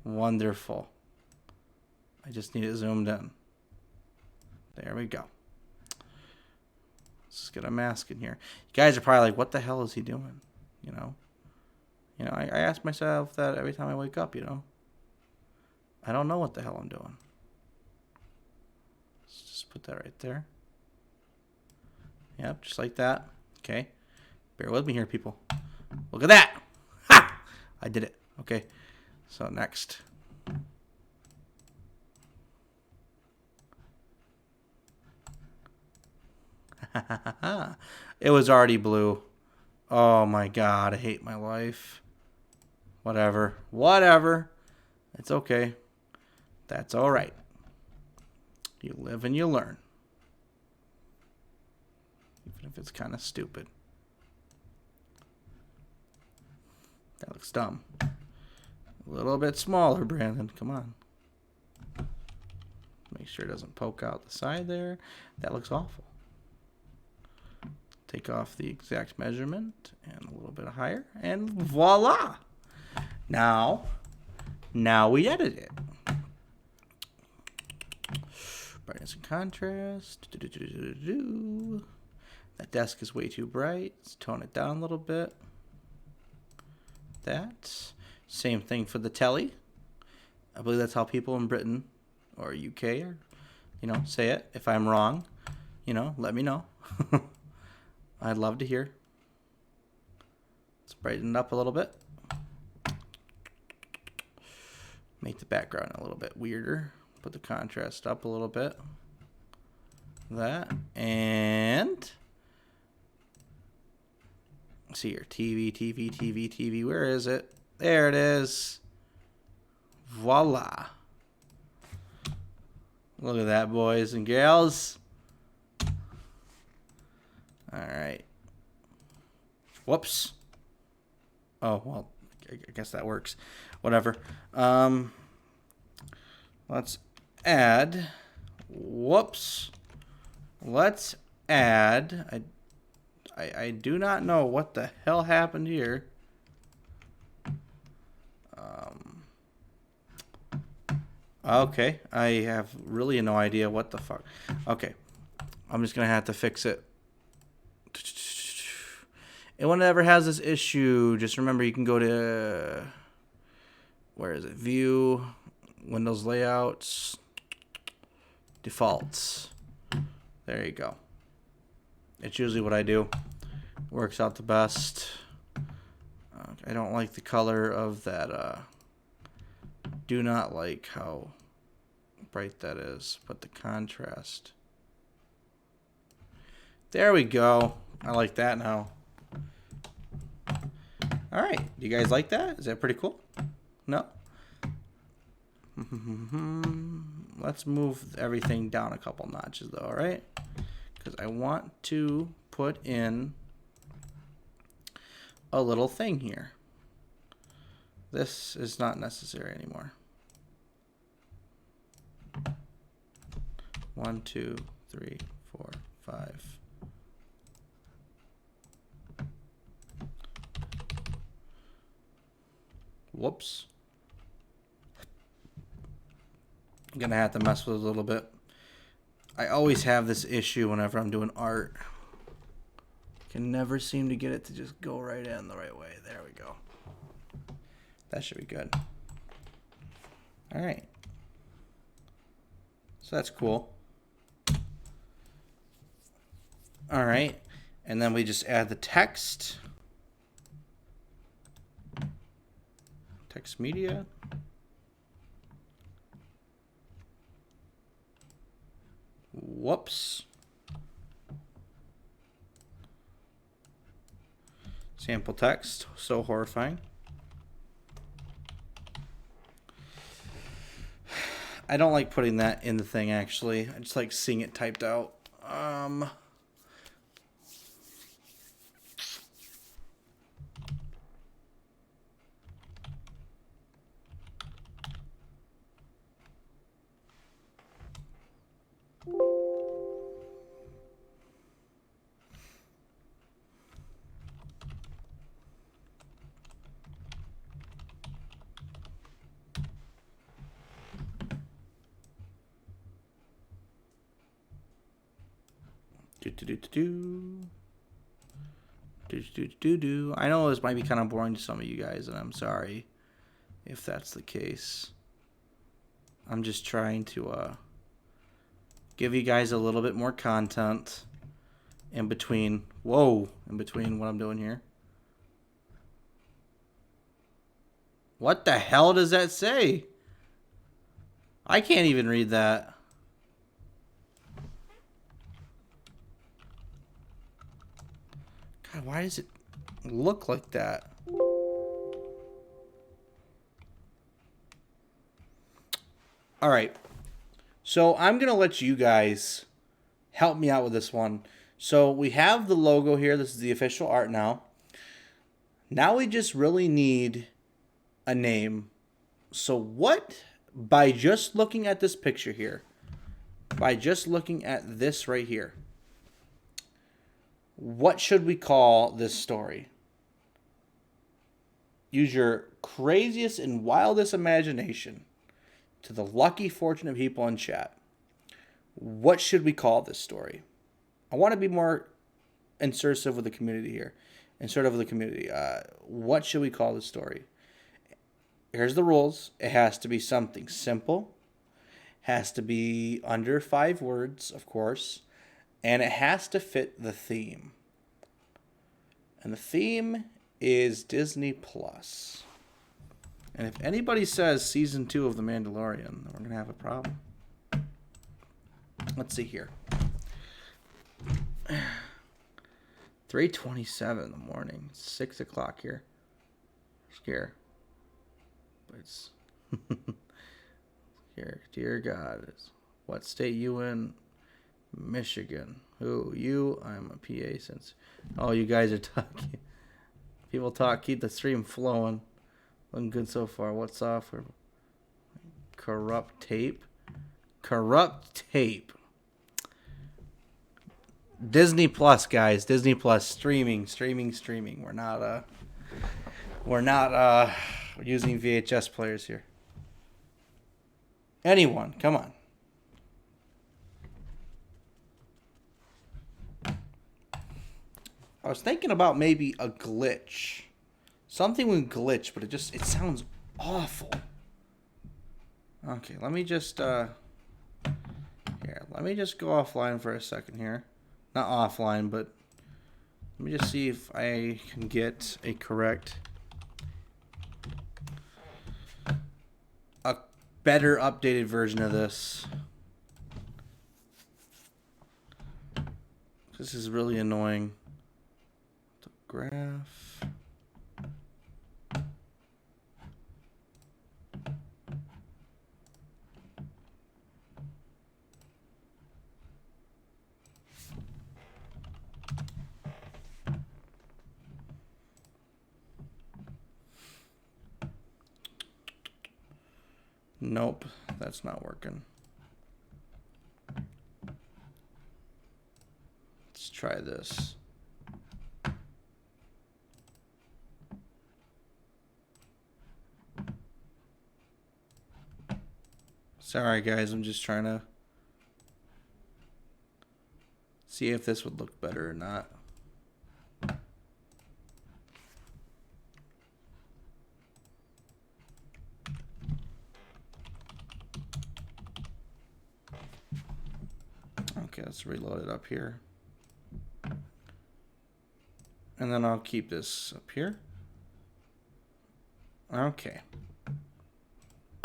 Wonderful. I just need it zoomed in. There we go. Let's just get a mask in here. You guys are probably like, what the hell is he doing? You know, I ask myself that every time I wake up, you know. I don't know what the hell I'm doing. Let's just put that right there. Yep, just like that. Okay. Bear with me here, people. Look at that. Ha! I did it. Okay. So next. It was already blue. Oh my god, I hate my life. Whatever. Whatever. It's okay. That's alright. You live and you learn. Even if it's kind of stupid. That looks dumb. A little bit smaller, Brandon. Come on. Make sure it doesn't poke out the side there. That looks awful. Take off the exact measurement and a little bit higher. And voila! Now we edit it. Brightness and contrast. That desk is way too bright. Let's tone it down a little bit. That. Same thing for the telly. I believe that's how people in Britain or UK or, you know, say it. If I'm wrong, you know, let me know. I'd love to hear. Let's brighten it up a little bit. Make the background a little bit weirder. Put the contrast up a little bit. That. And let's see here. TV. Where is it? There it is. Voila. Look at that, boys and gals. All right. Whoops. Oh, well, I guess that works. Whatever. Let's add. Whoops. Let's add. I do not know what the hell happened here. Okay. I have really no idea what the fuck. Okay. I'm just going to have to fix it. And whenever it has this issue, just remember you can go to, where is it? View, Windows Layouts, Defaults. There you go. It's usually what I do. Works out the best. I don't like the color of that. Do not like how bright that is, but the contrast. There we go. I like that now. All right. Do you guys like that? Is that pretty cool? No? Let's move everything down a couple notches, though, all right? Because I want to put in a little thing here. This is not necessary anymore. 1, 2, 3, 4, 5. Whoops. I'm gonna have to mess with it a little bit. I always have this issue whenever I'm doing art. Can never seem to get it to just go right in the right way. There we go. That should be good. All right. So that's cool. All right. And then we just add the text. Text media. Whoops. Sample text. So horrifying. I don't like putting that in the thing, actually. I just like seeing it typed out. I know this might be kind of boring to some of you guys, and I'm sorry if that's the case. I'm just trying to give you guys a little bit more content in between. Whoa, in between what I'm doing here. What the hell does that say? I can't even read that. God, why does it look like that? All right. So I'm going to let you guys help me out with this one. So we have the logo here. This is the official art now. Now we just really need a name. So what, by just looking at this picture here, by just looking at this right here, what should we call this story? Use your craziest and wildest imagination to the lucky fortune of people in chat. What should we call this story? I want to be more insertive with the community here. What should we call this story? Here's the rules. It has to be something simple. Has to be under 5 words, of course. And it has to fit the theme. And the theme is Disney Plus. And if anybody says season 2 of The Mandalorian, we're going to have a problem. Let's see here. 3:27 in the morning. 6 o'clock here. Scare. But it's here. Dear God, what state you in? Michigan. Who? You? I'm a PA since. Oh, you guys are talking. People talk. Keep the stream flowing. Looking good so far. What software? Corrupt tape. Corrupt tape. Disney Plus, guys. Disney Plus streaming. We're not using VHS players here. Anyone, come on. I was thinking about maybe a glitch. Something with glitch, but it sounds awful. Okay, let me just go offline for a second here. Not offline, but let me just see if I can get a better updated version of this. This is really annoying. Graph. Nope, that's not working. Let's try this. Sorry guys, I'm just trying to see if this would look better or not. Let's reload it up here. And then I'll keep this up here. Okay.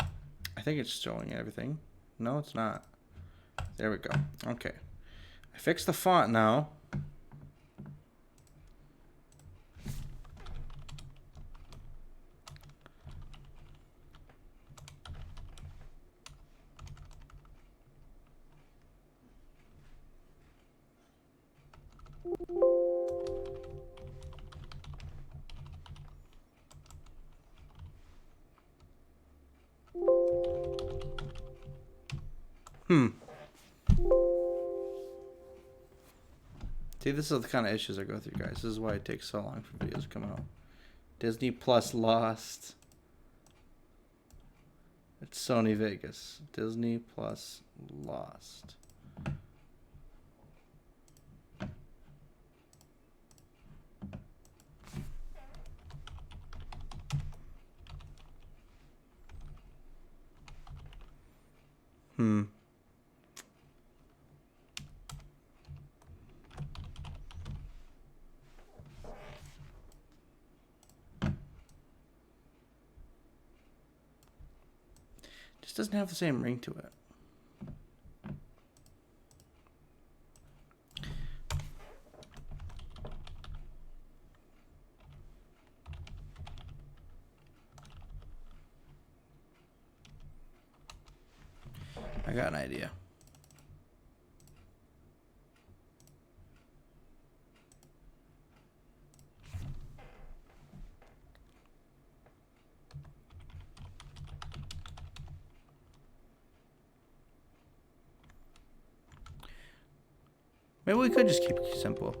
I think it's showing everything. No, it's not. There we go. Okay. I fixed the font now. See, this is the kind of issues I go through, guys. This is why it takes so long for videos to come out. Disney Plus Lost. It's Sony Vegas. Disney Plus Lost. Just doesn't have the same ring to it. I got an idea. Maybe we could just keep it simple.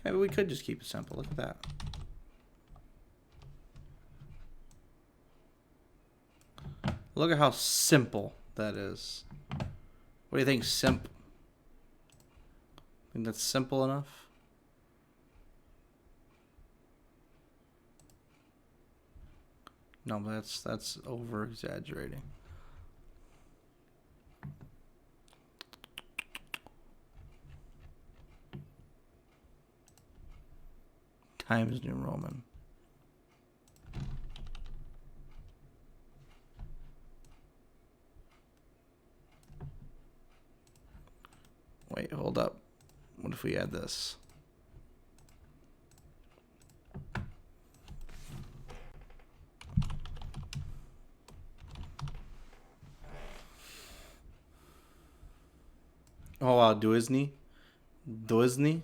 Maybe we could just keep it simple. Look at that. Look at how simple that is. What do you think, simp? Think that's simple enough? No, that's over exaggerating. Times New Roman. Wait, hold up. What if we add this? Oh wow, Disney. Disney.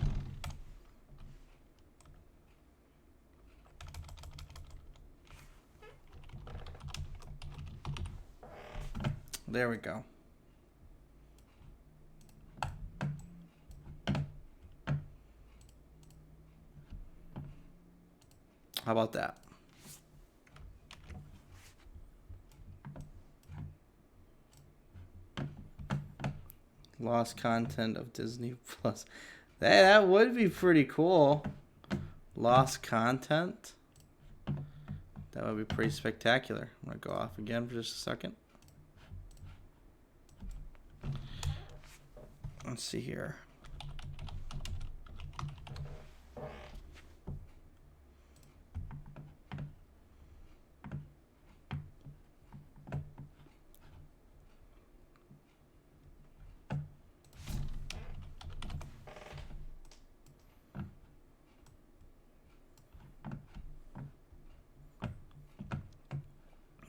There we go. How about that? Lost content of Disney Plus. That would be pretty cool. Lost content. That would be pretty spectacular. I'm going to go off again for just a second. Let's see here.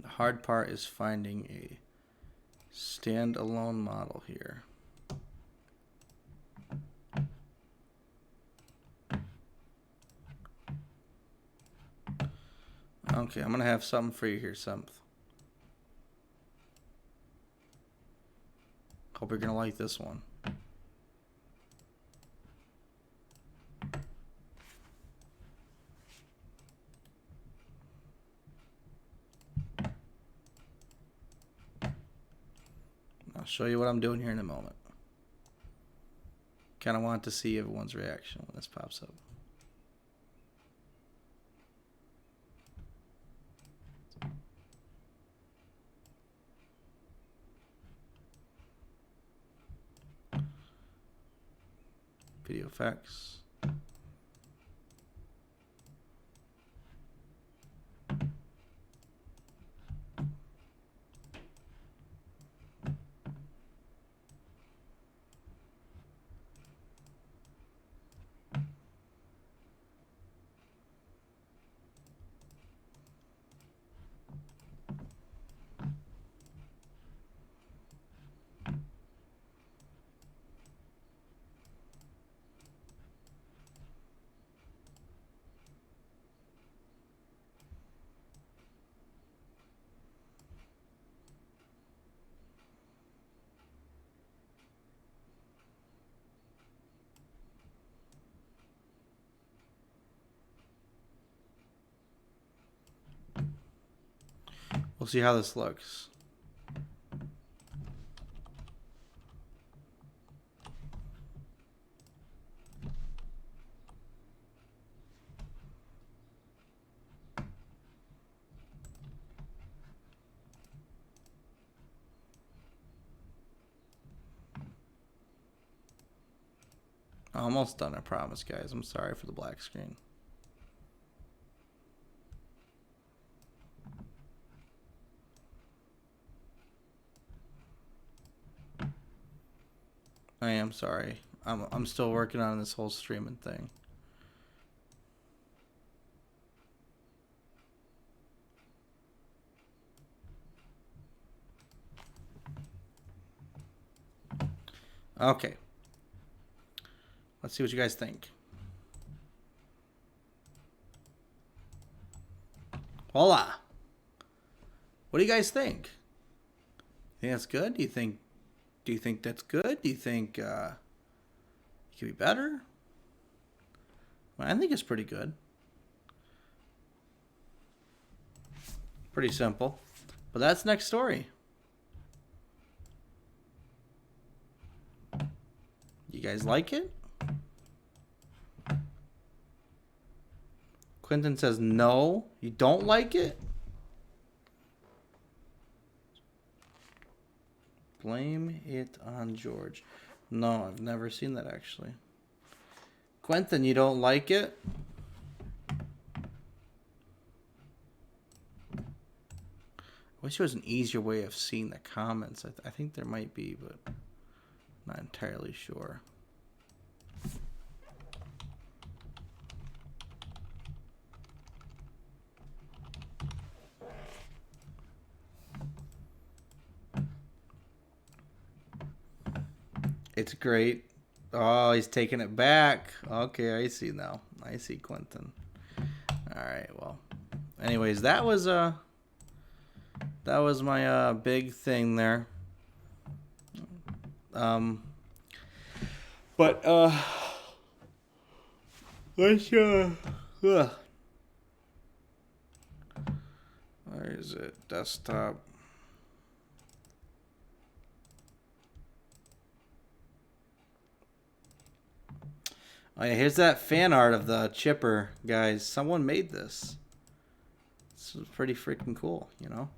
The hard part is finding a standalone model here. Okay, I'm gonna have something for you here, something. Hope you're gonna like this one. I'll show you what I'm doing here in a moment. Kind of want to see everyone's reaction when this pops up. video effects. We'll see how this looks. Almost done, I promise, guys. I'm sorry for the black screen. I am sorry. I'm still working on this whole streaming thing. Okay. Let's see what you guys think. Voila. What do you guys think? Think that's good? Do you think that's good? Do you think it could be better? Well, I think it's pretty good. Pretty simple. But that's next story. You guys like it? Quentin says no. You don't like it? Blame it on George. No, I've never seen that actually. Quentin, you don't like it? I wish there was an easier way of seeing the comments. I think there might be, but I'm not entirely sure. It's great. Oh, he's taking it back. Okay, I see now. I see Quentin. All right, well. Anyways, that was my big thing there. But let's where is it? Desktop. Oh yeah, here's that fan art of the chipper, guys. Someone made this. This is pretty freaking cool, you know?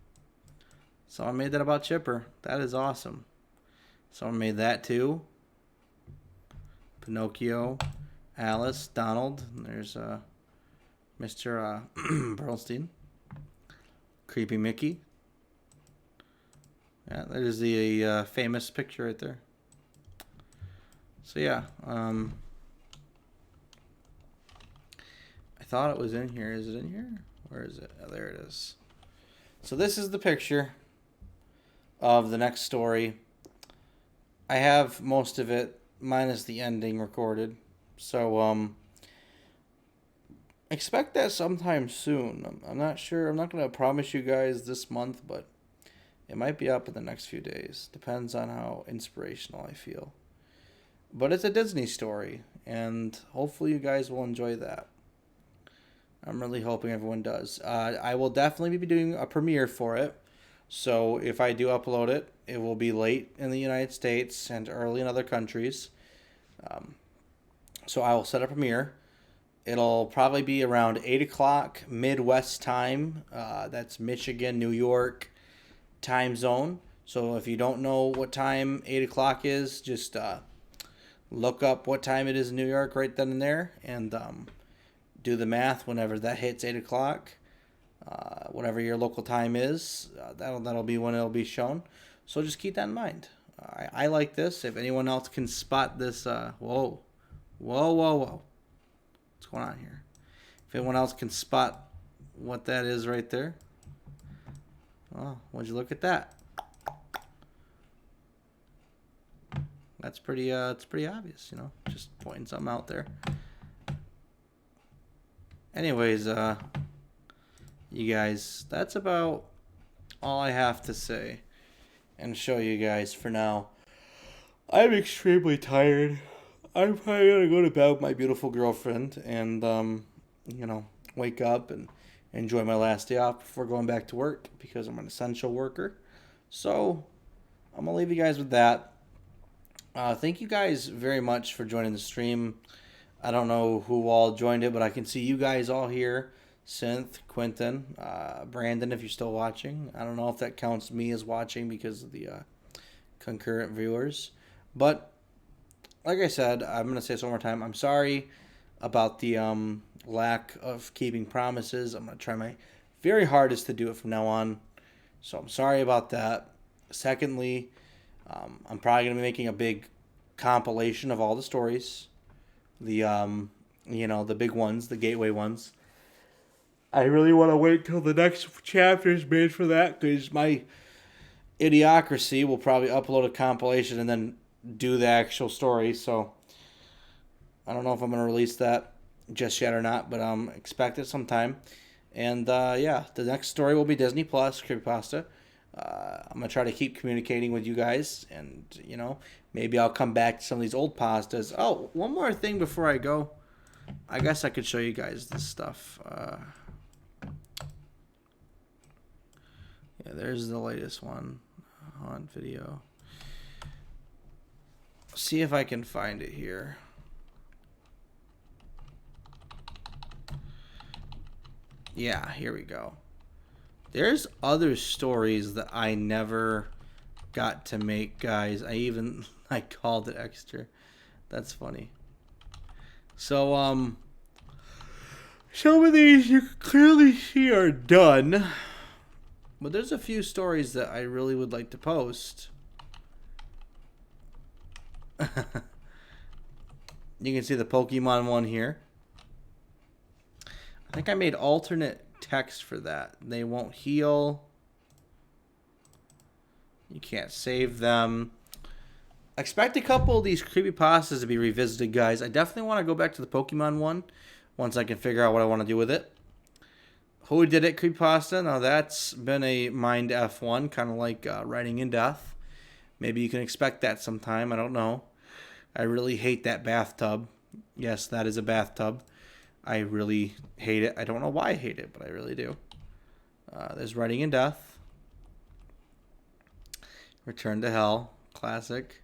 Someone made that about Chipper. That is awesome. Someone made that too. Pinocchio, Alice, Donald. And there's Mr. Burlstein. Creepy Mickey. Yeah, there's the famous picture right there. So yeah, I thought it was in here. Is it in here? Where is it? Oh, there it is. So this is the picture of the next story. I have most of it, minus the ending, recorded. So, expect that sometime soon. I'm not sure. I'm not going to promise you guys this month, but it might be up in the next few days. Depends on how inspirational I feel. But it's a Disney story, and hopefully you guys will enjoy that. I'm really hoping everyone does. I will definitely be doing a premiere for it. So if I do upload it, it will be late in the United States and early in other countries. So I will set a premiere. It'll probably be around 8 o'clock Midwest time. That's Michigan, New York time zone. So if you don't know what time 8 o'clock is, just look up what time it is in New York right then and there, and do the math whenever that hits 8 o'clock. Whatever your local time is, that'll be when it'll be shown. So just keep that in mind. I like this. If anyone else can spot this, whoa. What's going on here? If anyone else can spot what that is right there. Oh, would you look at that? That's pretty. It's pretty obvious, you know. Just pointing something out there. Anyways, you guys, that's about all I have to say and show you guys for now. I'm extremely tired. I'm probably gonna go to bed with my beautiful girlfriend and you know, wake up and enjoy my last day off before going back to work because I'm an essential worker. So I'm gonna leave you guys with that. Thank you guys very much for joining the stream. I don't know who all joined it, but I can see you guys all here. Synth, Quentin, Brandon, if you're still watching. I don't know if that counts me as watching because of the concurrent viewers. But like I said, I'm going to say this one more time. I'm sorry about the lack of keeping promises. I'm going to try my very hardest to do it from now on. So I'm sorry about that. Secondly, I'm probably going to be making a big compilation of all the stories. The, you know, the big ones, the gateway ones. I really want to wait till the next chapter is made for that because my Idiocracy will probably upload a compilation and then do the actual story. So I don't know if I'm going to release that just yet or not, but expect it sometime. And yeah, the next story will be Disney Plus Creepypasta. I'm going to try to keep communicating with you guys and, you know, maybe I'll come back to some of these old pastas. Oh, one more thing before I go. I guess I could show you guys this stuff. Yeah, there's the latest one on video. See if I can find it here. Yeah, here we go. There's other stories that I never got to make, guys. I called it extra. That's funny. So, some of these you can clearly see are done. But there's a few stories that I really would like to post. You can see the Pokemon one here. I think I made alternate text for that. They won't heal. You can't save them. Expect a couple of these creepypastas to be revisited, guys. I definitely want to go back to the Pokemon one once I can figure out what I want to do with it. Who Did It creepypasta? Now that's been a Mind F1, kind of like Writing in Death. Maybe you can expect that sometime. I don't know. I really hate that bathtub. Yes, that is a bathtub. I really hate it. I don't know why I hate it, but I really do. There's Writing in Death. Return to Hell. Classic.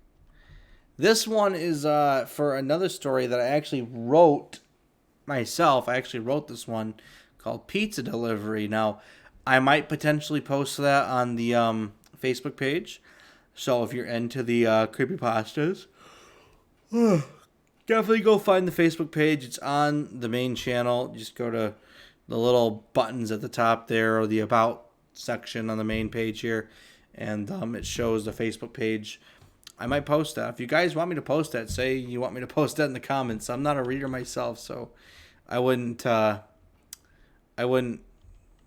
This one is for another story that I actually wrote myself. I actually wrote this one called Pizza Delivery. Now, I might potentially post that on the Facebook page. So if you're into the creepypastas, definitely go find the Facebook page. It's on the main channel. Just go to the little buttons at the top there or the About section on the main page here. And it shows the Facebook page. I might post that. If you guys want me to post that, say you want me to post that in the comments. I'm not a reader myself, so I wouldn't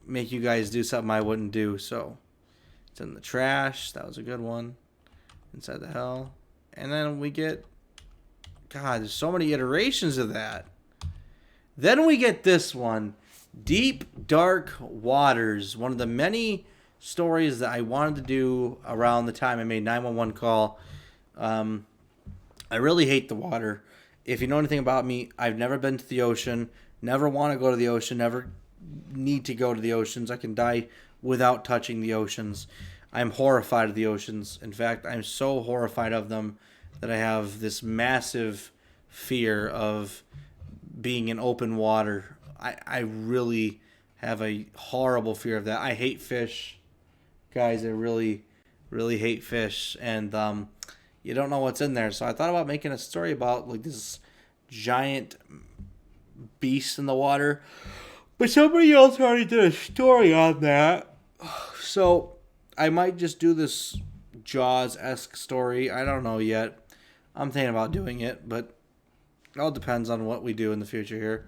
make you guys do something I wouldn't do. So it's in the trash. That was a good one. Inside the Hell. And then we get, God, there's so many iterations of that. Then we get this one, Deep Dark Waters. One of the many stories that I wanted to do around the time I made 911 Call. I really hate the water. If you know anything about me, I've never been to the ocean. Never want to go to the ocean. Never need to go to the oceans. I can die without touching the oceans. I'm horrified of the oceans. In fact, I'm so horrified of them that I have this massive fear of being in open water. I really have a horrible fear of that. I hate fish. Guys, I really, really hate fish. And, you don't know what's in there. So I thought about making a story about like this giant beast in the water. But somebody else already did a story on that. So I might just do this Jaws-esque story. I don't know yet. I'm thinking about doing it, but it all depends on what we do in the future here.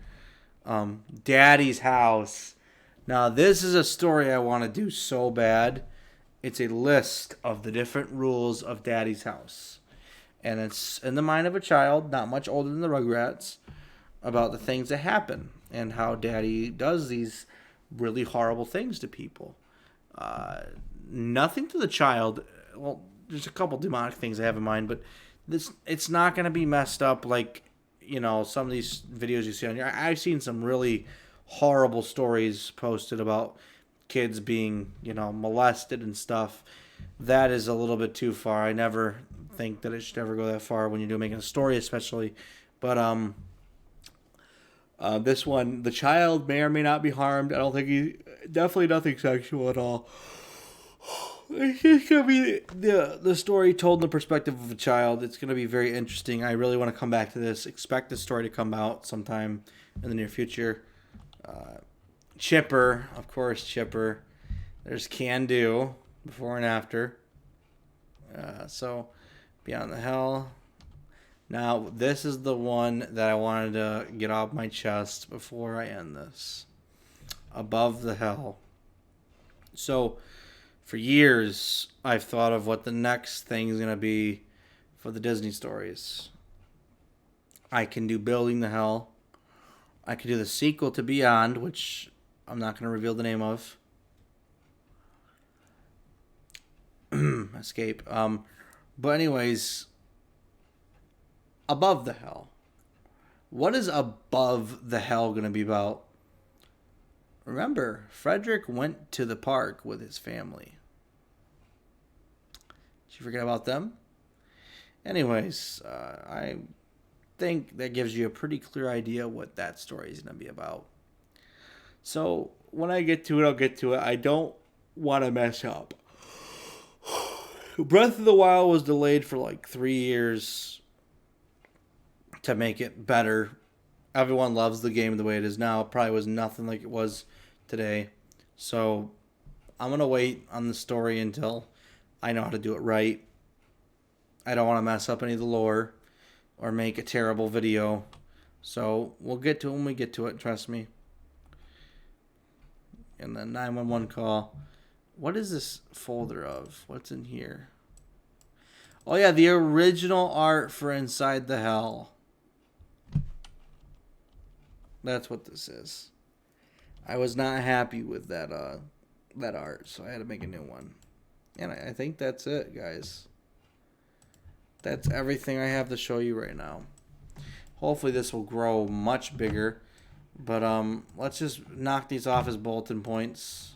Daddy's House. Now, this is a story I want to do so bad. It's a list of the different rules of Daddy's House. And it's in the mind of a child, not much older than the Rugrats, about the things that happen and how Daddy does these really horrible things to people. Nothing to the child. Well, there's a couple demonic things I have in mind, but it's not going to be messed up like, some of these videos you see on here. I've seen some really horrible stories posted about kids being, molested and stuff. That is a little bit too far. I never think that it should ever go that far when you're making a story, especially. But this one, the child may or may not be harmed. I don't think definitely nothing sexual at all. It's just going to be the story told in the perspective of a child. It's going to be very interesting. I really want to come back to this. Expect this story to come out sometime in the near future. Chipper, of course, Chipper. There's Can Do, before and after. So, Beyond the Hell. Now, this is the one that I wanted to get off my chest before I end this. Above the Hell. So, for years, I've thought of what the next thing is going to be for the Disney stories. I can do Building the Hell. I could do the sequel to Beyond, which I'm not going to reveal the name of. Escape. But anyways, Above the Hell. What is Above the Hell going to be about? Remember, Frederick went to the park with his family. Did you forget about them? Anyways, I think that gives you a pretty clear idea what that story is going to be about. So, when I get to it, I'll get to it. I don't want to mess up. Breath of the Wild was delayed for like 3 years to make it better. Everyone loves the game the way it is now. It probably was nothing like it was today. So, I'm going to wait on the story until I know how to do it right. I don't want to mess up any of the lore or make a terrible video. So, we'll get to it when we get to it, trust me. And then 911 call. What is this folder of? What's in here? Oh, yeah, the original art for Inside the Hell. That's what this is. I was not happy with that art, so I had to make a new one. And I think that's it, guys. That's everything I have to show you right now. Hopefully this will grow much bigger. But let's just knock these off as bulletin points.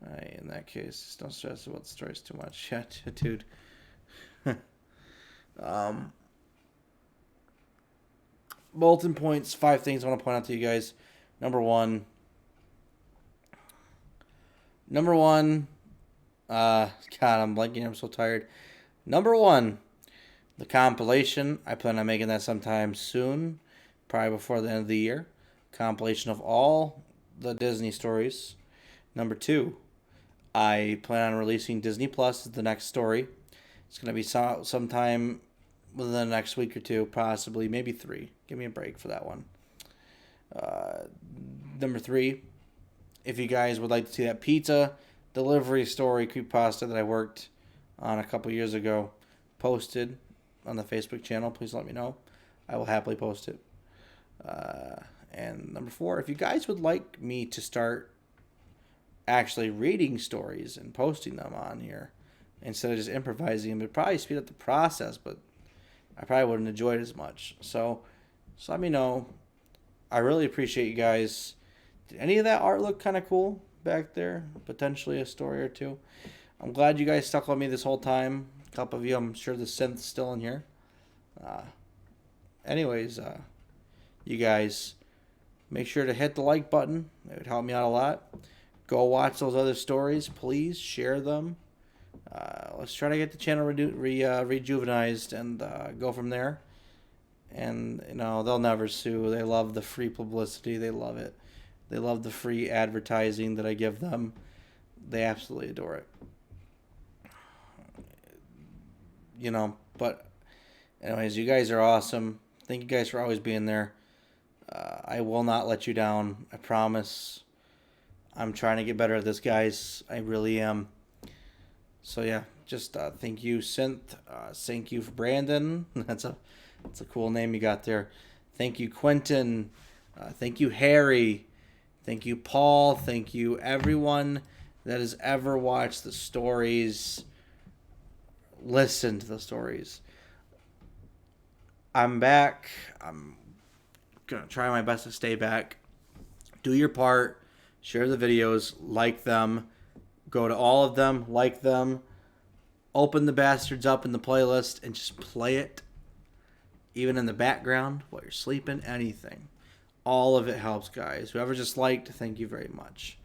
Alright, in that case, just don't stress about the stories too much. Yeah, dude. Bulletin points, 5 things I want to point out to you guys. Number one, God, I'm blanking. I'm so tired. Number 1, the compilation. I plan on making that sometime soon, probably before the end of the year. Compilation of all the Disney stories. Number 2, I plan on releasing Disney Plus as the next story. It's going to be sometime within the next week or 2, possibly, maybe 3. Give me a break for that one. Number 3, if you guys would like to see that pizza delivery story creepypasta that I worked on a couple years ago posted on the Facebook channel, please let me know. I will happily post it. And number 4, if you guys would like me to start actually reading stories and posting them on here instead of just improvising them, it'd probably speed up the process, but I probably wouldn't enjoy it as much. So let me know. I really appreciate you guys. Did any of that art look kind of cool back there? Potentially a story or 2. I'm glad you guys stuck with me this whole time. A couple of you, I'm sure the synth's still in here. Anyways, you guys, make sure to hit the like button. It would help me out a lot. Go watch those other stories. Please share them. let's try to get the channel rejuvenized and go from there. And, you know, they'll never sue. They love the free publicity. They love it. They love the free advertising that I give them. They absolutely adore it. You know, but anyways, you guys are awesome. Thank you guys for always being there. I will not let you down. I promise. I'm trying to get better at this, guys. I really am. So yeah, just thank you, Synth. Thank you for Brandon. That's a cool name you got there. Thank you, Quentin. Thank you, Harry. Thank you, Paul. Thank you, everyone that has ever watched the stories. Listen to the stories. I'm back. I'm going to try my best to stay back. Do your part. Share the videos. Like them. Go to all of them. Like them. Open the bastards up in the playlist and just play it. Even in the background while you're sleeping. Anything. All of it helps, guys. Whoever just liked, thank you very much.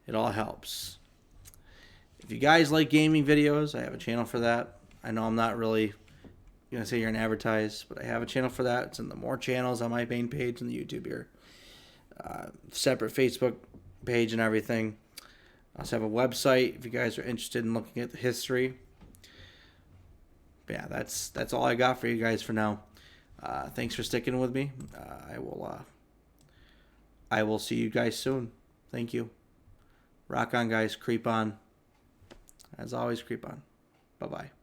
It all helps. If you guys like gaming videos, I have a channel for that. I know I'm not really going to say you're an advertise, but I have a channel for that. It's in the more channels on my main page on the YouTube here. Separate Facebook page and everything. I also have a website if you guys are interested in looking at the history. But yeah, that's all I got for you guys for now. Thanks for sticking with me. I will see you guys soon. Thank you. Rock on, guys. Creep on. As always, creep on. Bye-bye.